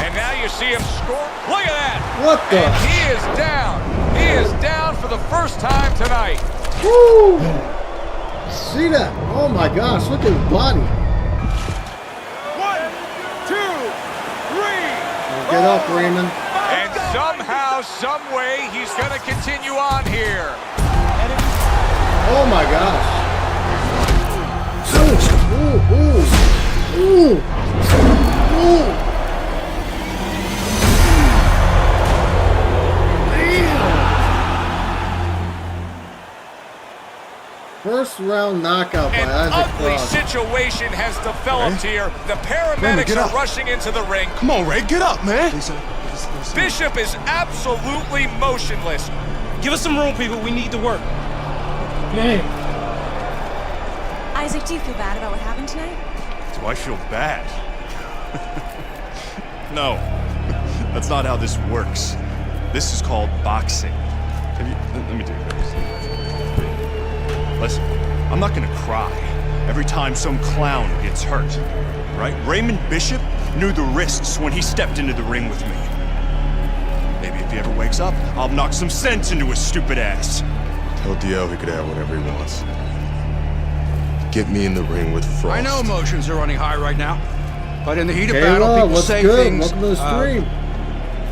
And now you see him score. Look at that. What the? And he is down. He is down for the first time tonight. Woo! See that? Oh my gosh, look at his body. 1, 2, 3. Get up, Raymond. And somehow, some way, he's going to continue on here. Oh my gosh. Ooh, ooh, ooh, ooh. First round knockout by An Issac ugly Frost. situation has developed here. The paramedics are rushing into the ring. Come on, Ray, get up, man. Bishop is absolutely motionless. Give us some room, people. We need to work. Issac, do you feel bad about what happened tonight? Do I feel bad? No, that's not how this works. This is called boxing. Let me do this. Listen, I'm not gonna cry every time some clown gets hurt, right? Raymond Bishop knew the risks when he stepped into the ring with me. Maybe if he ever wakes up, I'll knock some sense into his stupid ass. Tell DL he could have whatever he wants. Get me in the ring with Frost. I know emotions are running high right now, but in the heat of Hey, battle, Rob, people what's say good? things, Welcome to the stream.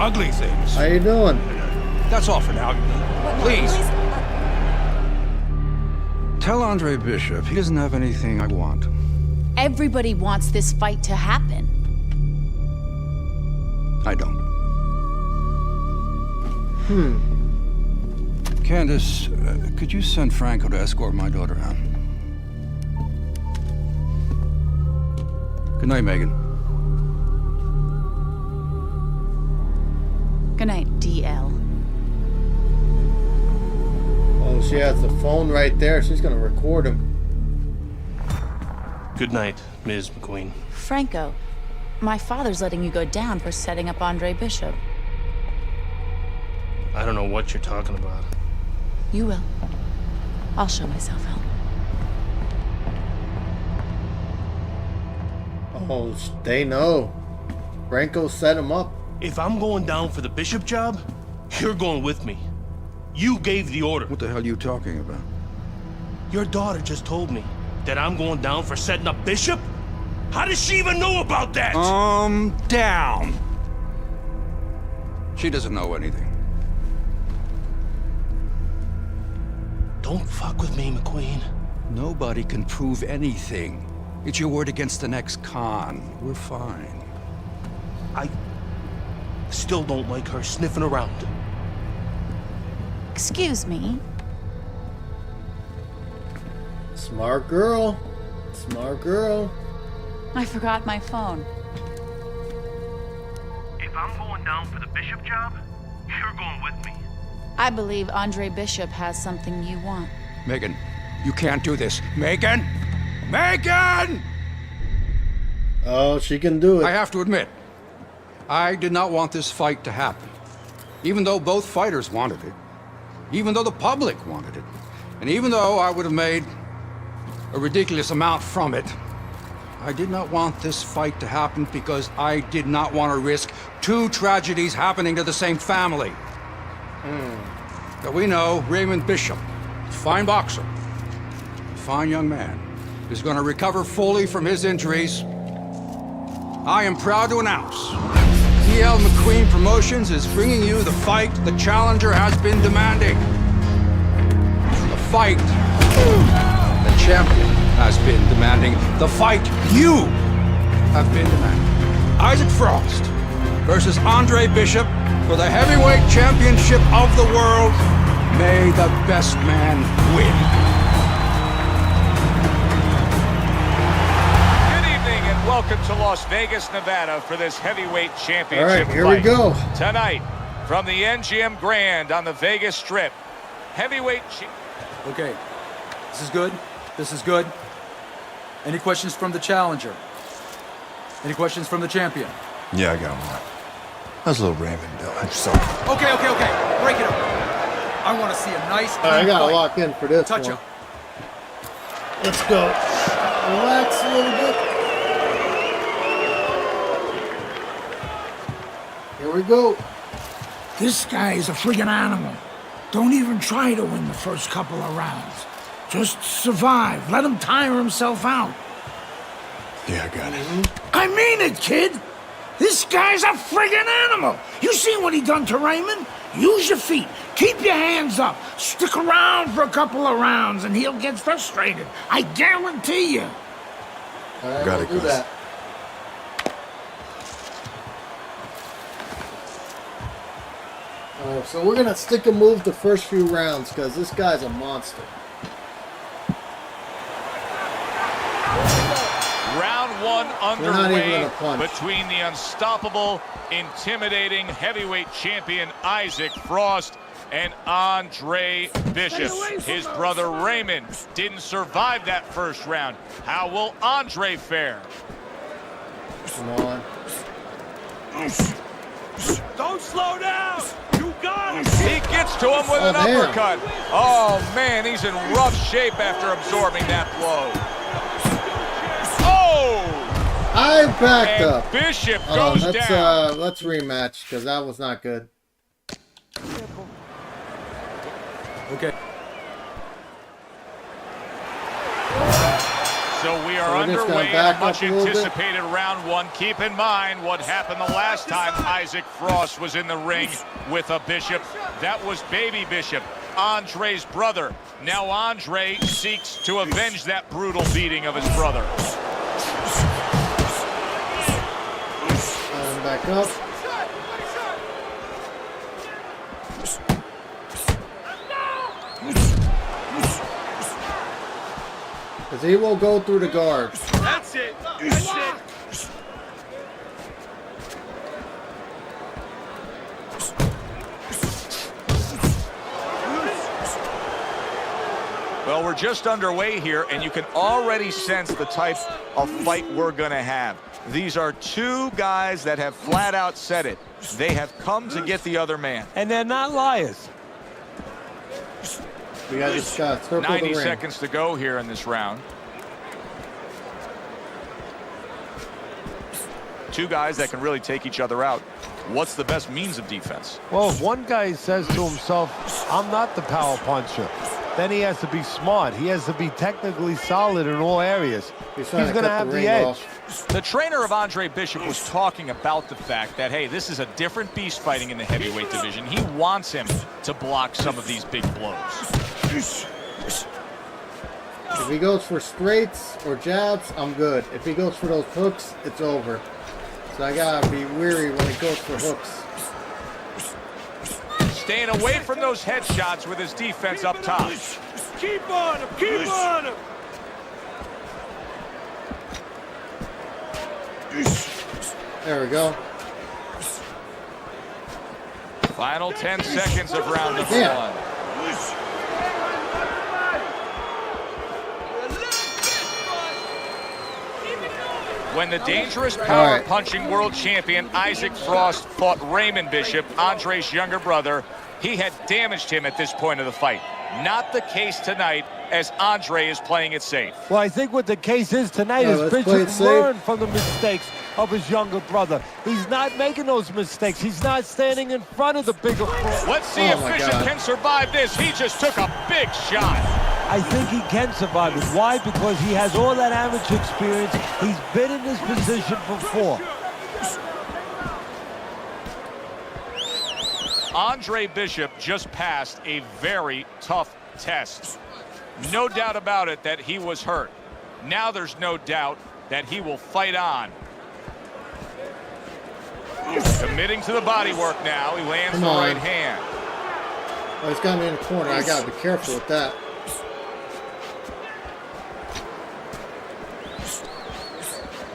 ugly things. How you doing? That's all for now. Please. Please. Tell Andre Bishop he doesn't have anything I want. Everybody wants this fight to happen. I don't. Candace, could you send Franco to escort my daughter out? Good night, Megan. Good night, DL. Oh, she has the phone right there. She's gonna record him. Good night, Ms. McQueen. Franco, my father's letting you go down for setting up Andre Bishop. I don't know what you're talking about. You will. I'll show myself out. Oh, they know. Franco set him up. If I'm going down for the Bishop job, you're going with me. You gave the order. What the hell are you talking about? Your daughter just told me that I'm going down for setting up Bishop? How does she even know about that? Down. She doesn't know anything. Don't fuck with me, McQueen. Nobody can prove anything. It's your word against the next con. We're fine. I still don't like her sniffing around. Excuse me. Smart girl. Smart girl. I forgot my phone. If I'm going down for the Bishop job, you're going with me. I believe Andre Bishop has something you want. Megan, you can't do this. Megan! Megan! Oh, she can do it. I have to admit, I did not want this fight to happen. Even though both fighters wanted it. Even though the public wanted it. And even though I would have made a ridiculous amount from it, I did not want this fight to happen because I did not want to risk two tragedies happening to the same family. But we know Raymond Bishop, fine boxer, fine young man, is going to recover fully from his injuries. I am proud to announce E.L. McQueen Promotions is bringing you the fight the challenger has been demanding. The fight the champion has been demanding. The fight you have been demanding. Isaac Frost versus Andre Bishop for the heavyweight championship of the world. May the best man win. Good evening and welcome to Las Vegas, Nevada for this heavyweight championship All right, here fight. we go. Tonight, from the MGM Grand on the Vegas Strip, heavyweight... Okay, this is good. This is good. Any questions from the challenger? Any questions from the champion? Yeah, I got one. How's little Raymond doing? So, Okay. Break it up. I want to see a nice All right, I gotta fight. lock in for this Touch one. up. Let's go. Relax a little bit. Here we go. This guy is a friggin' animal. Don't even try to win the first couple of rounds. Just survive. Let him tire himself out. yeah, I got it. I mean it, kid. This guy's a friggin' animal. You seen what he done to Raymond? Use your feet. Keep your hands up. Stick around for a couple of rounds and he'll get frustrated. I guarantee you. All right, Got we'll it, do Gus. that. All right, so we're gonna stick and move the first few rounds because this guy's a monster. Round one We're not even underway gonna punch. between the unstoppable, intimidating heavyweight champion Isaac Frost and Andre Bishop. His brother Raymond didn't survive that first round. How will Andre fare? Come on. Don't slow down! You got it! He gets to him with an damn. uppercut. Oh, man, he's in rough shape after absorbing that blow. Oh! I backed And up. Bishop Oh, goes down. let's rematch because that was not good. Okay. So we are So we're just gonna underway in a back up much a little bit. anticipated round one. Keep in mind what happened the last time Isaac Frost was in the ring with a Bishop. That was baby Bishop, Andre's brother. Now Andre seeks to avenge that brutal beating of his brother. And back up. Because he will go through the guards. That's it! That's it! Well, we're just underway here, and you can already sense the type of fight we're going to have. These are two guys that have flat out said it. They have come to get the other man. And they're not liars. We got this shot. 90 seconds to go here in this round. Two guys that can really take each other out. What's the best means of defense? Well, if one guy says to himself, I'm not the power puncher, then he has to be smart. He has to be technically solid in all areas. He's going to have the edge. The trainer of Andre Bishop was talking about the fact that, hey, this is a different beast fighting in the heavyweight division. He wants him to block some of these big blows. If he goes for straights or jabs, I'm good. If he goes for those hooks, it's over. So I gotta be weary when he goes for hooks. Staying away from those headshots with his defense up top. Keep on him! Keep on him! There we go. Final 10 seconds of round number one. When the dangerous power punching world champion Issac Frost fought Raymond Bishop, Andre's younger brother, he had damaged him at this point of the fight. Not the case tonight, as Andre is playing it safe. Well, I think what the case is tonight is Bishop learned from the mistakes of his younger brother. He's not making those mistakes. He's not standing in front of the bigger Frost. Let's see if Bishop can survive this. He just took a big shot. I think he can survive it. Why? Because he has all that amateur experience. He's been in this position before. Andre Bishop just passed a very tough test. No doubt about it that he was hurt. Now there's no doubt that he will fight on. Committing to the body work now. He lands the right hand. Oh, he's got me in the corner. I gotta be careful with that.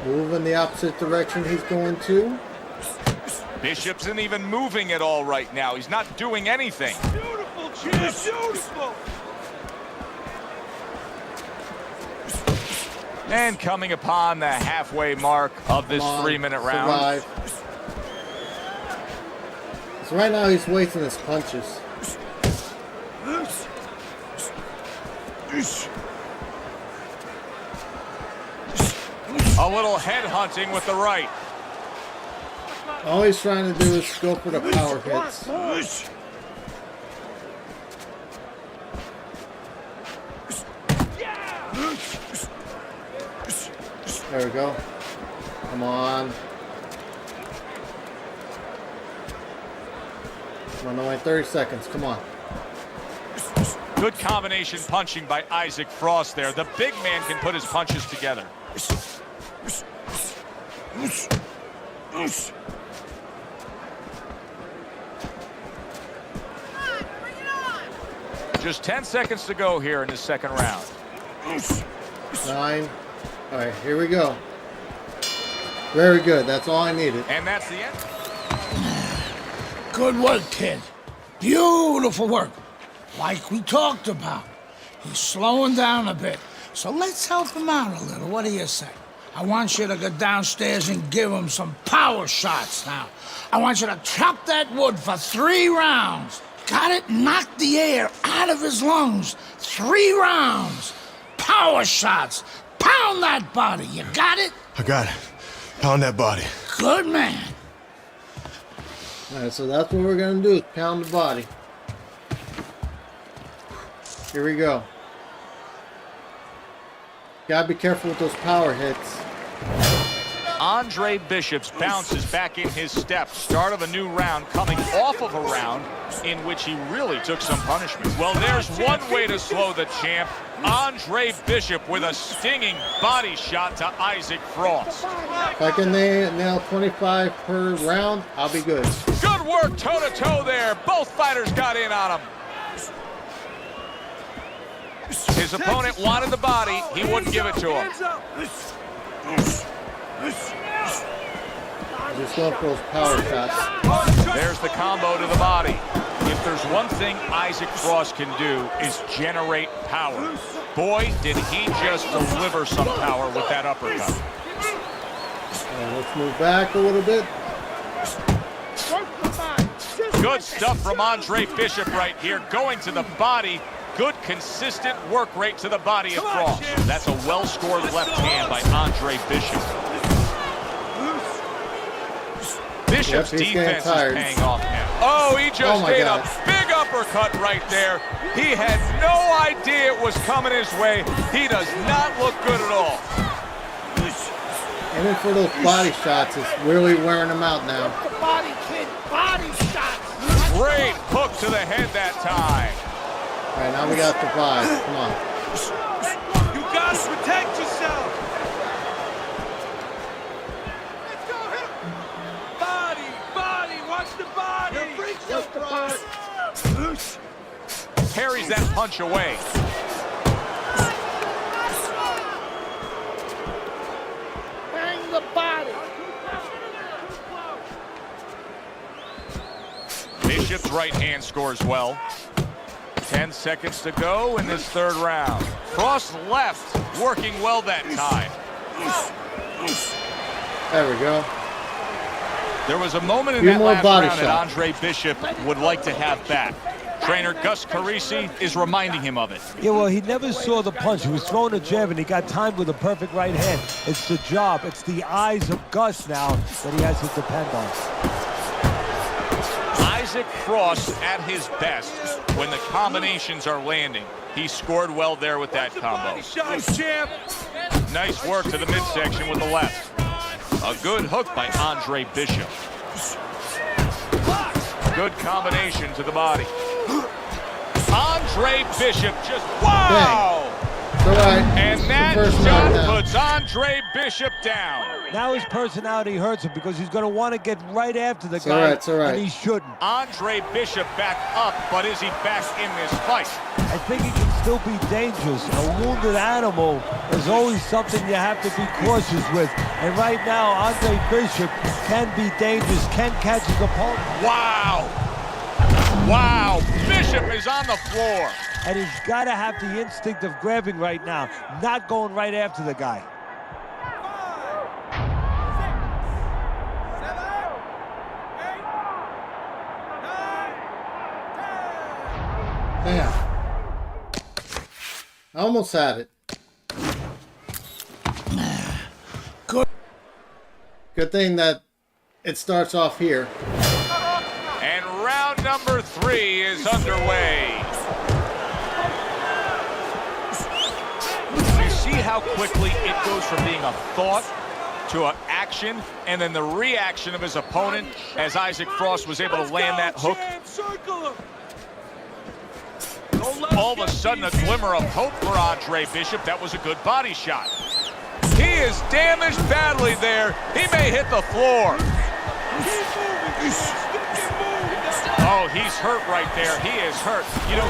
Move in the opposite direction he's going to. Bishop's isn't even moving at all right now. He's not doing anything. Beautiful, champ, beautiful. And coming upon the halfway mark of this 3-minute round. So right now he's wasting his punches. A little head hunting with the right. All he's trying to do is go for the power hits. There we go. Come on. Come on, only 30 seconds. Come on. Good combination punching by Issac Frost there. The big man can put his punches together. Just 10 seconds to go here in the second round. 9. All right, here we go. Very good. That's all I needed. And that's the end. Good work, kid. Beautiful work. Like we talked about. He's slowing down a bit. So let's help him out a little. What do you say? I want you to go downstairs and give him some power shots now. I want you to chop that wood for 3 rounds. Got it? Knock the air out of his lungs. 3 rounds. Power shots. Pound that body. You got it? I got it. Pound that body. Good man. All right, so that's what we're going to do, is pound the body. Here we go. Gotta be careful with those power hits. Andre Bishop's bounces back in his step. Start of a new round, coming off of a round in which he really took some punishment. Well, there's one way to slow the champ. Andre Bishop with a stinging body shot to Issac Frost. If I can nail 25 per round, I'll be good. Good work toe-to-toe there. Both fighters got in on him. His opponent wanted the body. He wouldn't give it to him. Just going for those power shots. There's the combo to the body. If there's one thing Issac Frost can do is generate power. Boy, did he just deliver some power with that uppercut. Let's move back a little bit. Good stuff from Andre Bishop right here, going to the body. Good, consistent work rate to the body of Frost. That's a well-scored left hand by Andre Bishop. Bishop's defense is paying off now. Oh, he just ate a big uppercut right there. He had no idea it was coming his way. He does not look good at all. Aiming for those body shots is really wearing him out now. The body, kid. Body shots. Great hook to the head that time. All right, now we got the five. Come on. You gotta protect yourself. Body, watch the body. Parries that punch away. Bang the body. Bishop's right hand scores well. 10 seconds to go in this third round. Frost left, working well that time. There we go. There was a moment in that last round that Andre Bishop would like to have back. Trainer Gus Carisi is reminding him of it. Yeah, well, he never saw the punch. He was throwing a jab, and he got timed with a perfect right hand. It's the job. It's the eyes of Gus now that he has to depend on. Issac Frost at his best when the combinations are landing. He scored well there with that combo. Nice work to the midsection with the left. A good hook by Andre Bishop. Good combination to the body. Andre Bishop just, wow! All right. And that shot puts Andre Bishop down. Now his personality hurts him because he's going to want to get right after the guy, and he shouldn't. Andre Bishop back up, but is he back in this fight? I think he can still be dangerous. A wounded animal is always something you have to be cautious with. And right now, Andre Bishop can be dangerous, can catch his opponent. Wow! Wow! Bishop is on the floor. And he's got to have the instinct of grabbing right now, not going right after the guy. Damn. I almost had it. Good thing that it starts off here. And round number 3 is underway. You see how quickly it goes from being a thought to an action, and then the reaction of his opponent as Issac Frost was able to land that hook. All of a sudden, a glimmer of hope for Andre Bishop. That was a good body shot. He is damaged badly there. He may hit the floor. Oh, he's hurt right there. He is hurt. You know,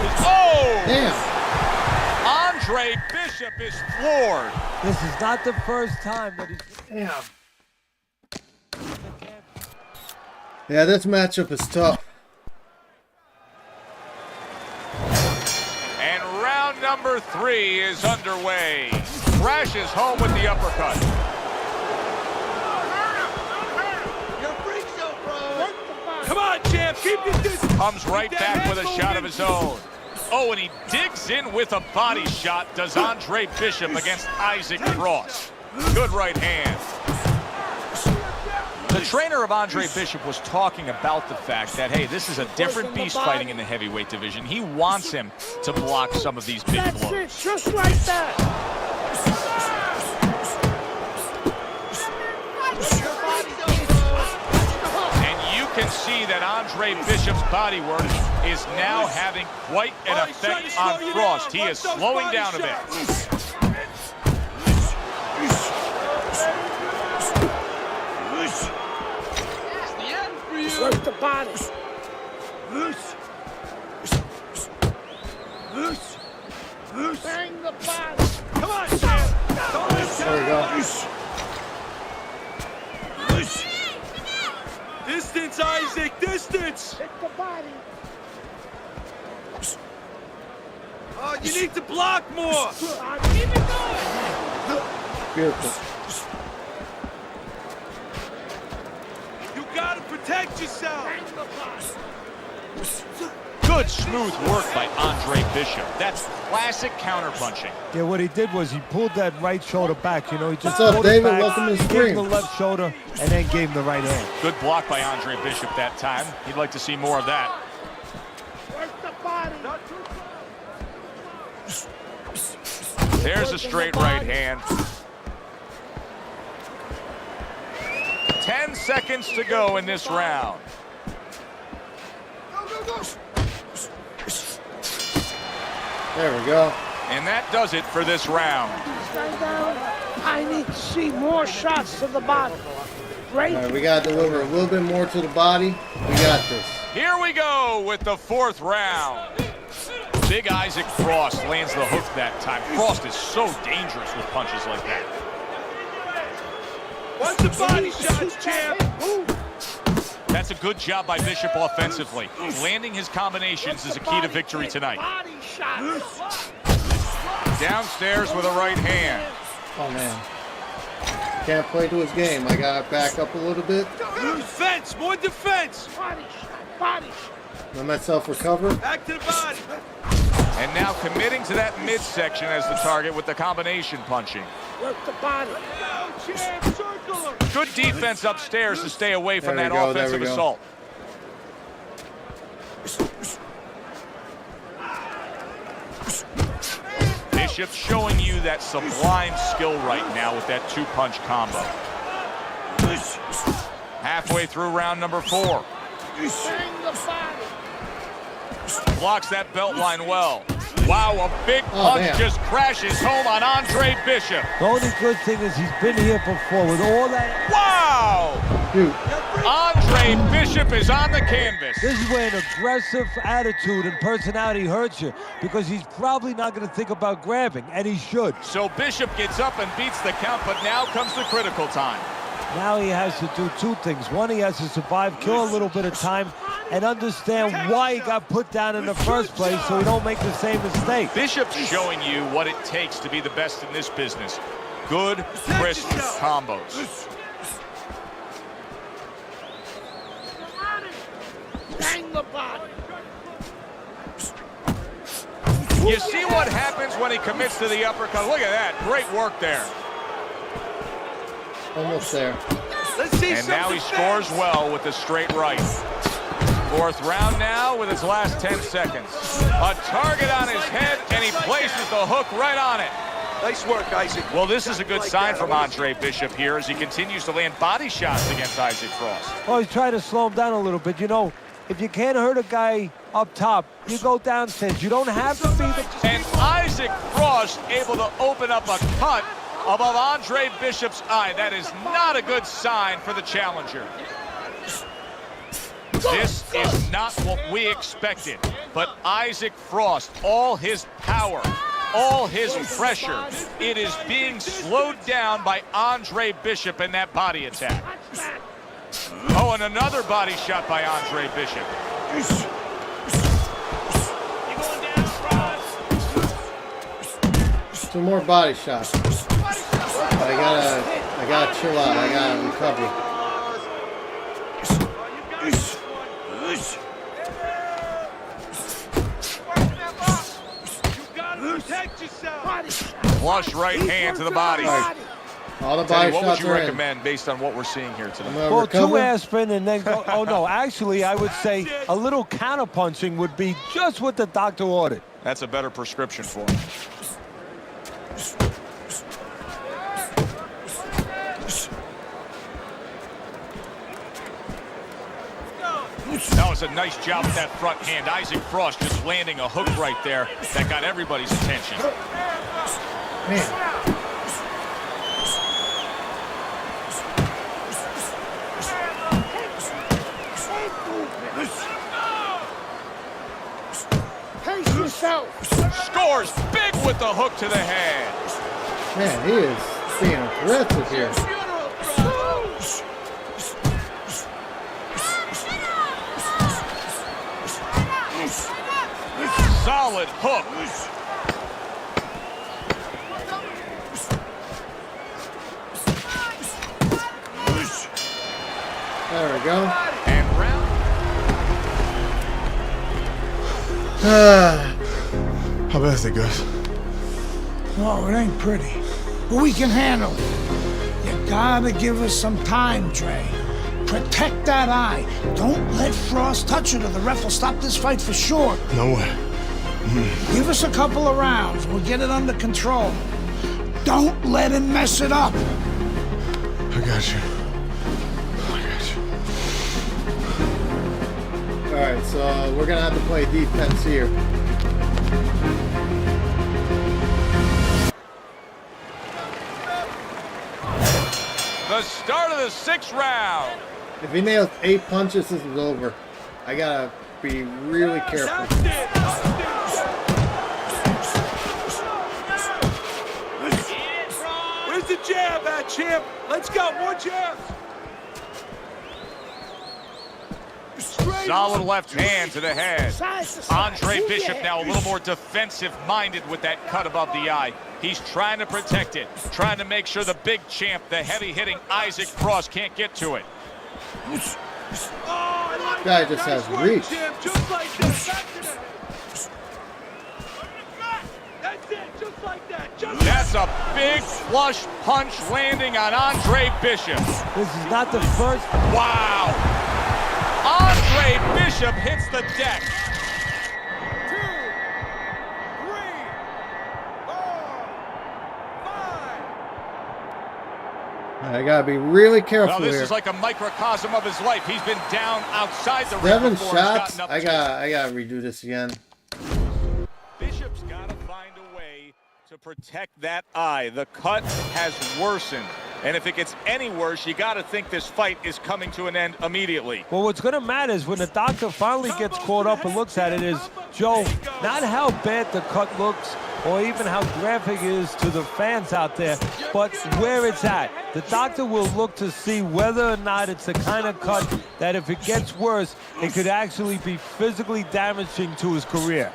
Damn. Andre Bishop is floored. This is not the first time that he's... Damn. Yeah, this matchup is tough. And round number 3 is underway. Crashes home with the uppercut. Come on, champ, keep your distance. Comes right back with a shot of his own. Oh, and he digs in with a body shot, does Andre Bishop against Issac Frost. Good right hand. The trainer of Andre Bishop was talking about the fact that, hey, this is a different beast fighting in the heavyweight division. He wants him to block some of these big blows. That's it, just like that. Can see that Andre Bishop's body work is now having quite an effect on Frost. He is slowing down a bit. Work the body. Bang the body. Come on, champ. There we go. Distance, Isaac, distance! Hit the body. Oh, you need to block more. Keep it going. Beautiful. You gotta protect yourself. Good smooth work by Andre Bishop. That's classic counterpunching. Yeah, what he did was he pulled that right shoulder back. You know, he just What's up, pulled it David? back, Welcome to the gave stream. him the left shoulder, and then gave him the right hand. Good block by Andre Bishop that time. He'd like to see more of that. Work the body. There's a straight right hand. 10 seconds to go in this round. There we go. And that does it for this round. Stand down. I need to see more shots to the body. Great. All right, we got to deliver a little bit more to the body. We got this. Here we go with the fourth round. Big Issac Frost lands the hook that time. Frost is so dangerous with punches like that. Watch the body shots, champ. That's a good job by Bishop offensively. Landing his combinations is a key to victory tonight. Body shots. Downstairs with a right hand. Oh, man. Can't play to his game. I got to back up a little bit. Defense, more defense. Body shot. Body shot. Let myself recover. Back to the body. And now committing to that midsection as the target with the combination punching. Work the body. Go, champ, circle her. Good defense upstairs to stay away from There that we go, there offensive we go. assault. Bishop showing you that sublime skill right now with that two-punch combo. Halfway through round number 4. Bang the body. Blocks that belt line well. Wow, a big Oh, punch man. just crashes home on Andre Bishop. The only good thing is he's been here before with all that. Wow! Dude. Andre Bishop is on the canvas. This is where an aggressive attitude and personality hurts you, because he's probably not going to think about grabbing, and he should. So Bishop gets up and beats the count, but now comes the critical time. Now he has to do two things. One, he has to survive, kill a little bit of time, and understand why he got put down in the first place so he don't make the same mistake. Bishop's showing you what it takes to be the best in this business. Good, crisp combos. Bang the body. You see what happens when he commits to the uppercut. Look at that. Great work there. Almost there. Let's see And now he scores well with the straight right. Fourth round now with his last 10 seconds. A target on his head, and he places the hook right on it. Nice work, Issac. Well, this is a good sign from Andre Bishop here as he continues to land body shots against Issac Frost. Oh, he's trying to slow him down a little bit. You know, if you can't hurt a guy up top, you go downstairs. You don't have to be the... And Issac Frost able to open up a cut above Andre Bishop's eye. That is not a good sign for the challenger. This is not what we expected, but Issac Frost, all his power, all his pressure, it is being slowed down by Andre Bishop in that body attack. Oh, and another body shot by Andre Bishop. Two more body shots. I gotta chill out. I gotta recover. Protect yourself. Flush right hand to the body. All the Teddy, body what would shots you are in. recommend based on what we're seeing here today? Well, recover. 2 aspirin and then go... Oh, no, actually, I would say a little counterpunching would be just what the doctor ordered. That's a better prescription for him. That was a nice job with that front hand. Issac Frost just landing a hook right there that got everybody's attention. Man. Pace yourself. Scores big with the hook to the head. Man, he is being aggressive here. Solid hook. There we go. And round. How bad is it, Gus? Oh, it ain't pretty. But we can handle it. You gotta give us some time, Trey. Protect that eye. Don't let Frost touch it or the ref will stop this fight for sure. No way. Give us a couple of rounds. We'll get it under control. Don't let him mess it up. I got you. I got you. All right, so we're gonna have to play defense here. The start of the 6th round. If he nails 8 punches, this is over. I gotta be really careful. Where's the jab at, champ? Let's go, more jabs. Solid left hand to the head. Andre Bishop now a little more defensive-minded with that cut above the eye. He's trying to protect it, trying to make sure the big champ, the heavy-hitting Issac Frost, can't get to it. Guy just has reach. Just like that. That's it, just like that. That's a big flush punch landing on Andre Bishop. This is not the first. Wow. Andre Bishop hits the deck. 2, 3, 4, 5. I gotta be really careful Well, this here. is like a microcosm of his life. He's been down outside the ring 7 before. shots. I gotta redo this again. Bishop's got to find a way to protect that eye. The cut has worsened. And if it gets any worse, you got to think this fight is coming to an end immediately. Well, what's going to matter is when the doctor finally gets caught up and looks at it is, Joe, not how bad the cut looks or even how graphic it is to the fans out there, but where it's at. The doctor will look to see whether or not it's the kind of cut that if it gets worse, it could actually be physically damaging to his career.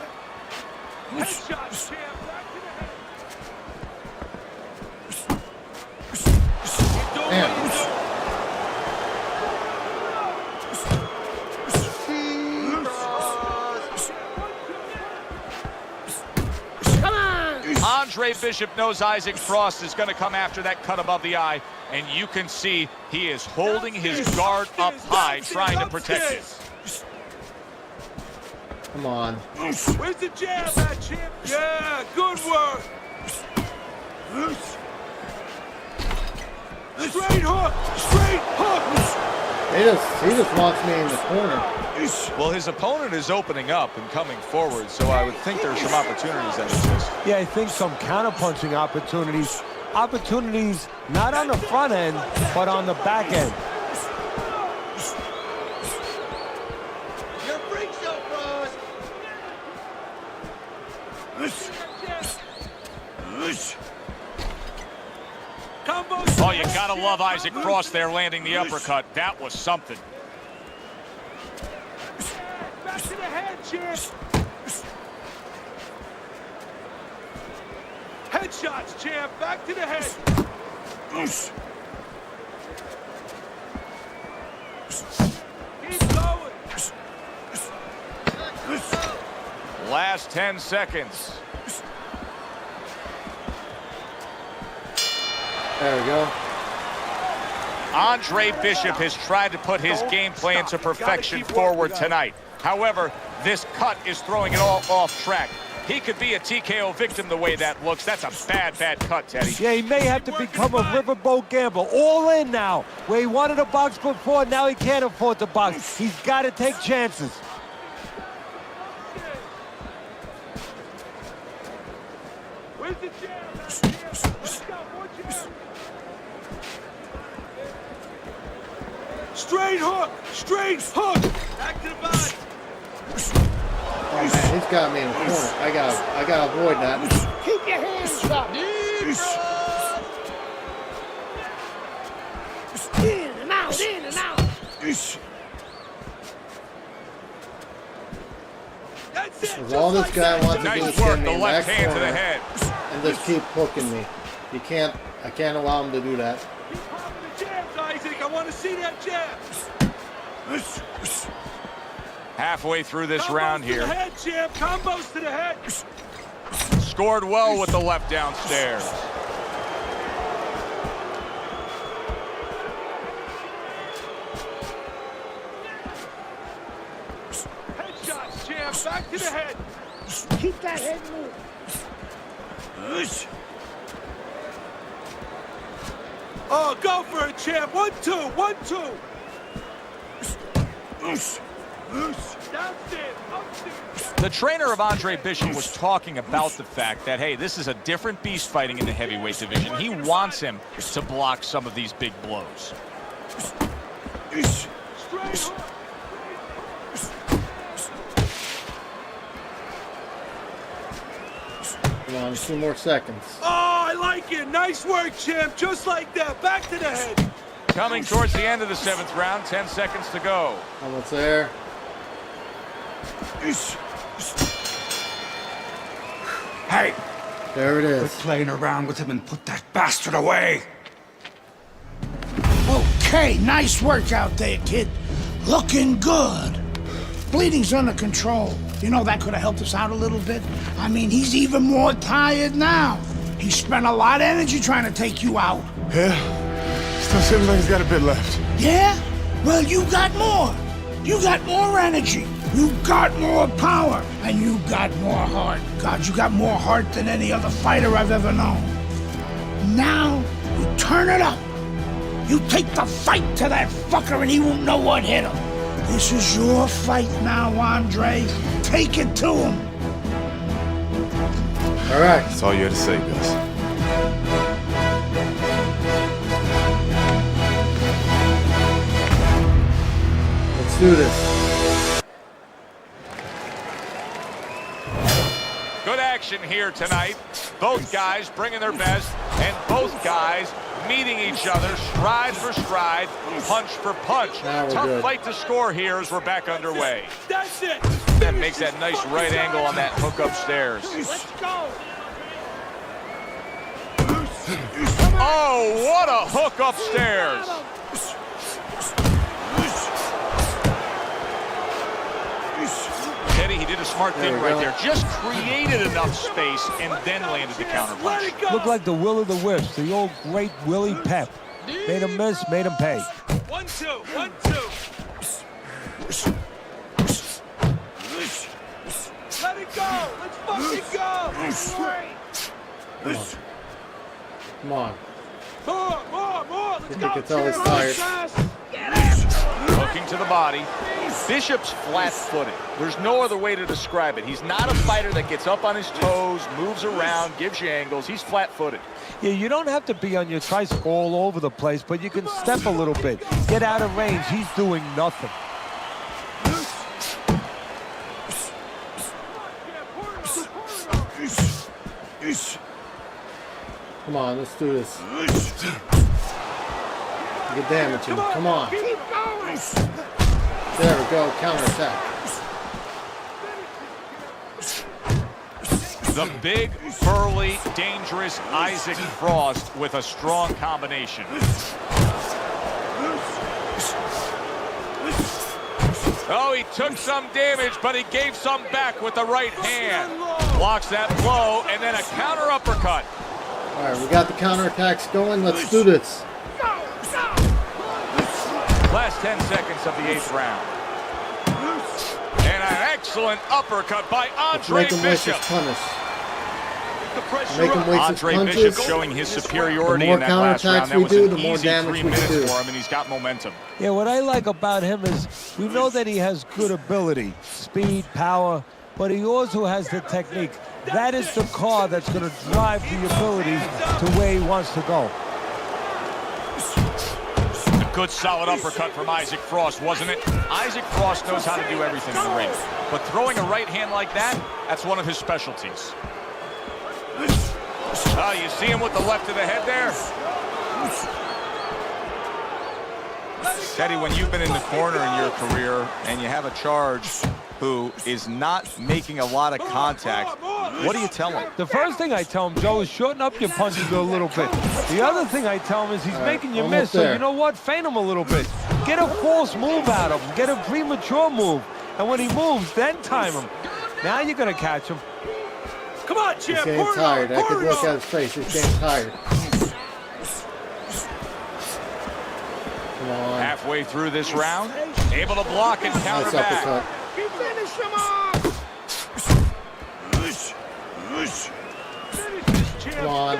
Andre Bishop knows Issac Frost is going to come after that cut above the eye, and you can see he is holding his guard up high, trying to protect it. Come on. Where's the jab at, champ? Yeah, good work. Straight hook, straight hook. He just wants me in the corner. Well, his opponent is opening up and coming forward, so I would think there's some opportunities that exist. Yeah, I think some counterpunching opportunities. Opportunities not on the front end, but on the back end. Your freak show, bros. Oh, you gotta love Issac Frost there landing the uppercut. That was something. Back to the head, champ. Headshots, champ. Back to the head. Keep going. Last 10 seconds. There we go. Andre Bishop has tried to put his game plan to perfection forward tonight. However, this cut is throwing it all off track. He could be a TKO victim the way that looks. That's a bad, bad cut, Teddy. Yeah, he may have to become a riverboat gambler. All in now. Where he wanted to box before, now he can't afford to box. He's got to take chances. Where's the jab? Let's go, more jab. Straight hook, straight hook. Back to the body. Oh man, he's got me in the corner. I gotta avoid that. Keep your hands up. In and out, in and out. That's it. Because all this guy wants to do is get me the in left that hand to the corner head. and just keep hooking me. I can't allow him to do that. Keep popping the jabs, Isaac. I want to see that jab. Halfway through this round here. To the head, champ. Combos to the head. Scored well with the left downstairs. Headshots, champ. Back to the head. Keep that head moving. Oh, go for it, champ. 1-2, 1-2. The trainer of Andre Bishop was talking about the fact that, hey, this is a different beast fighting in the heavyweight division. He wants him to block some of these big blows. Come on, 2 more seconds. Oh, I like it. Nice work, champ. Just like that. Back to the head. Coming towards the end of the 7th round, 10 seconds to go. Almost there. Hey! There it is. Quit playing around with him and put that bastard away! Okay, nice work out there, kid. Looking good. Bleeding's under control. You know, that could have helped us out a little bit. I mean, he's even more tired now. He spent a lot of energy trying to take you out. Yeah? Still seems like he's got a bit left. Yeah? Well, you got more. You got more energy. You got more power. And you got more heart. God, you got more heart than any other fighter I've ever known. Now, you turn it up. You take the fight to that fucker and he won't know what hit him. This is your fight now, Andre. Take it to him. All right. That's all you had to say, Gus. Let's do this. Good action here tonight. Both guys bringing their best, and both guys meeting each other stride for stride, punch for punch. Tough fight to score here as we're back underway. That's it. That makes that nice right angle on that hook upstairs. Let's go. Oh, what a hook upstairs. Teddy, he did a smart thing right there. Just created enough space and then landed the counter punch. Looked like the Will of the Wisps, the old great Willie Pep. Made him miss, made him pay. 1-2, 1-2. Let it go. Let's fucking go. Come on. More. Let's go. I can tell he's tired. Hooking to the body. Bishop's flat-footed. There's no other way to describe it. He's not a fighter that gets up on his toes, moves around, gives you angles. He's flat-footed. Yeah, you don't have to be on your tricycle all over the place, but you can step a little bit. Get out of range. He's doing nothing. Come on, let's do this. Get damage him. Come on. Keep going. There we go. Counterattack. The big, burly, dangerous Issac Frost with a strong combination. Oh, he took some damage, but he gave some back with the right hand. Blocks that blow, and then a counter uppercut. All right, we got the counterattacks going. Let's do this. Last 10 seconds of the 8th round. And an excellent uppercut by Andre Bishop. Andre Bishop showing his superiority in that last round. That was an easy 3 minutes for him, and he's got momentum. Yeah, what I like about him is we know that he has good ability, speed, power, but he also has the technique. That is the car that's going to drive the ability to where he wants to go. A good solid uppercut from Issac Frost, wasn't it? Issac Frost knows how to do everything in the ring, but throwing a right hand like that, that's one of his specialties. Oh, you see him with the left of the head there? Teddy, when you've been in the corner in your career and you have a charge who is not making a lot of contact, what do you tell him? The first thing I tell him, Joe, is shorten up your punches a little bit. The other thing I tell him is he's making you miss, so you know what? Feint him a little bit. Get a false move out of him. Get a premature move. And when he moves, then time him. Now you're going to catch him. Come on, He's champ. getting tired. I could look at his face. He's getting tired. Come on. Halfway through this round, able to block and counter Nice back. uppercut. Finish him off! Come on.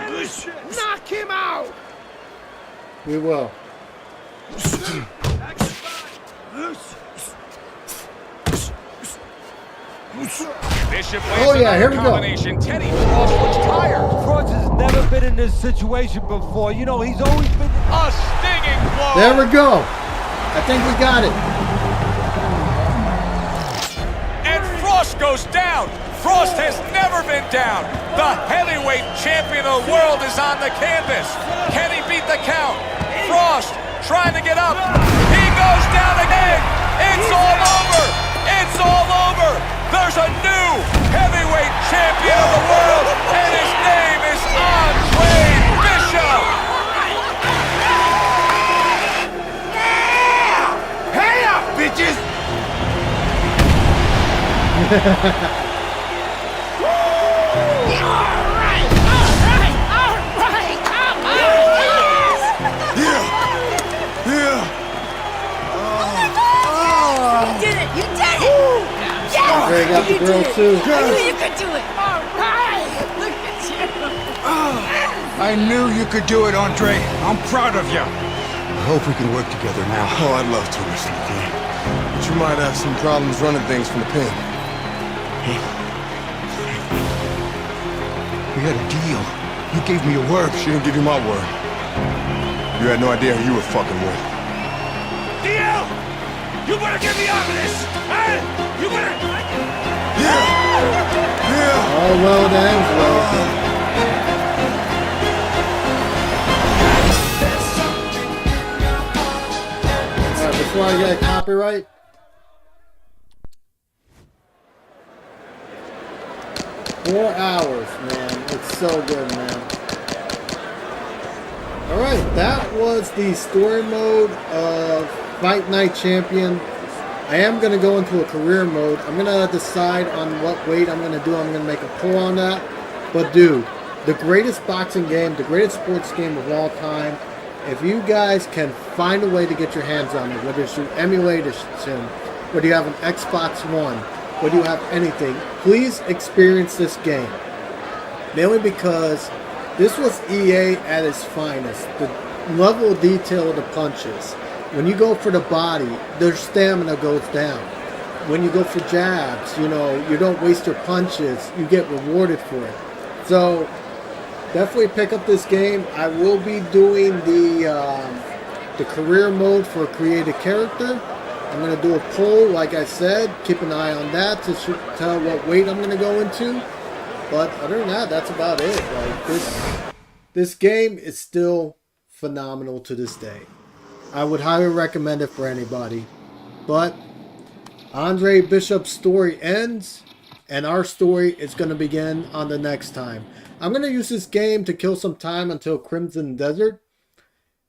Knock him out! We will. Bishop Oh yeah, here we go. Teddy Frost looks tired. Frost has never been in this situation before. You know, he's always been... A stinging blow. There we go. I think we got it. And Frost goes down. Frost has never been down. The heavyweight champion of the world is on the canvas. Can he beat the count? Frost trying to get up. He goes down again. It's all over. It's all over. There's a new heavyweight champion of the world, and his name is Andre Bishop. Hey up, bitches! Andre got the girl too. I knew you could do it! Alright! Look at you! I knew you could do it, Andre. I'm proud of you. I hope we can work together now. Oh, I'd love to, Mr. McKay. But you might have some problems running things from the pen. We had a deal. You gave me your word. She didn't give you my word. You had no idea who you were fucking with. DL! You better get me out of this! Hey! You better... Yeah! All well that ends well. Alright, before I get copyright. Four hours, man. It's so good, man. Alright, that was the story mode of Fight Night Champion. I am going to go into a career mode. I'm going to decide on what weight I'm going to do. I'm going to make a poll on that. But dude, the greatest boxing game, the greatest sports game of all time, if you guys can find a way to get your hands on it, whether it's through emulation, whether you have an Xbox One, whether you have anything, please experience this game. Mainly because this was EA at its finest. The level of detail of the punches. When you go for the body, their stamina goes down. When you go for jabs, you know, you don't waste your punches. You get rewarded for it. So, definitely pick up this game. I will be doing the career mode for create a character. I'm going to do a poll, like I said. Keep an eye on that to tell what weight I'm going to go into. But other than that, that's about it. Like this game is still phenomenal to this day. I would highly recommend it for anybody. But Andre Bishop's story ends, and our story is going to begin on the next time. I'm going to use this game to kill some time until Crimson Desert,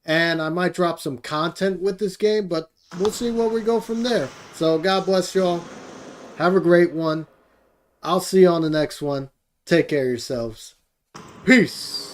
and I might drop some content with this game, but we'll see where we go from there. So God bless y'all. Have a great one. I'll see you on the next one. Take care of yourselves. Peace.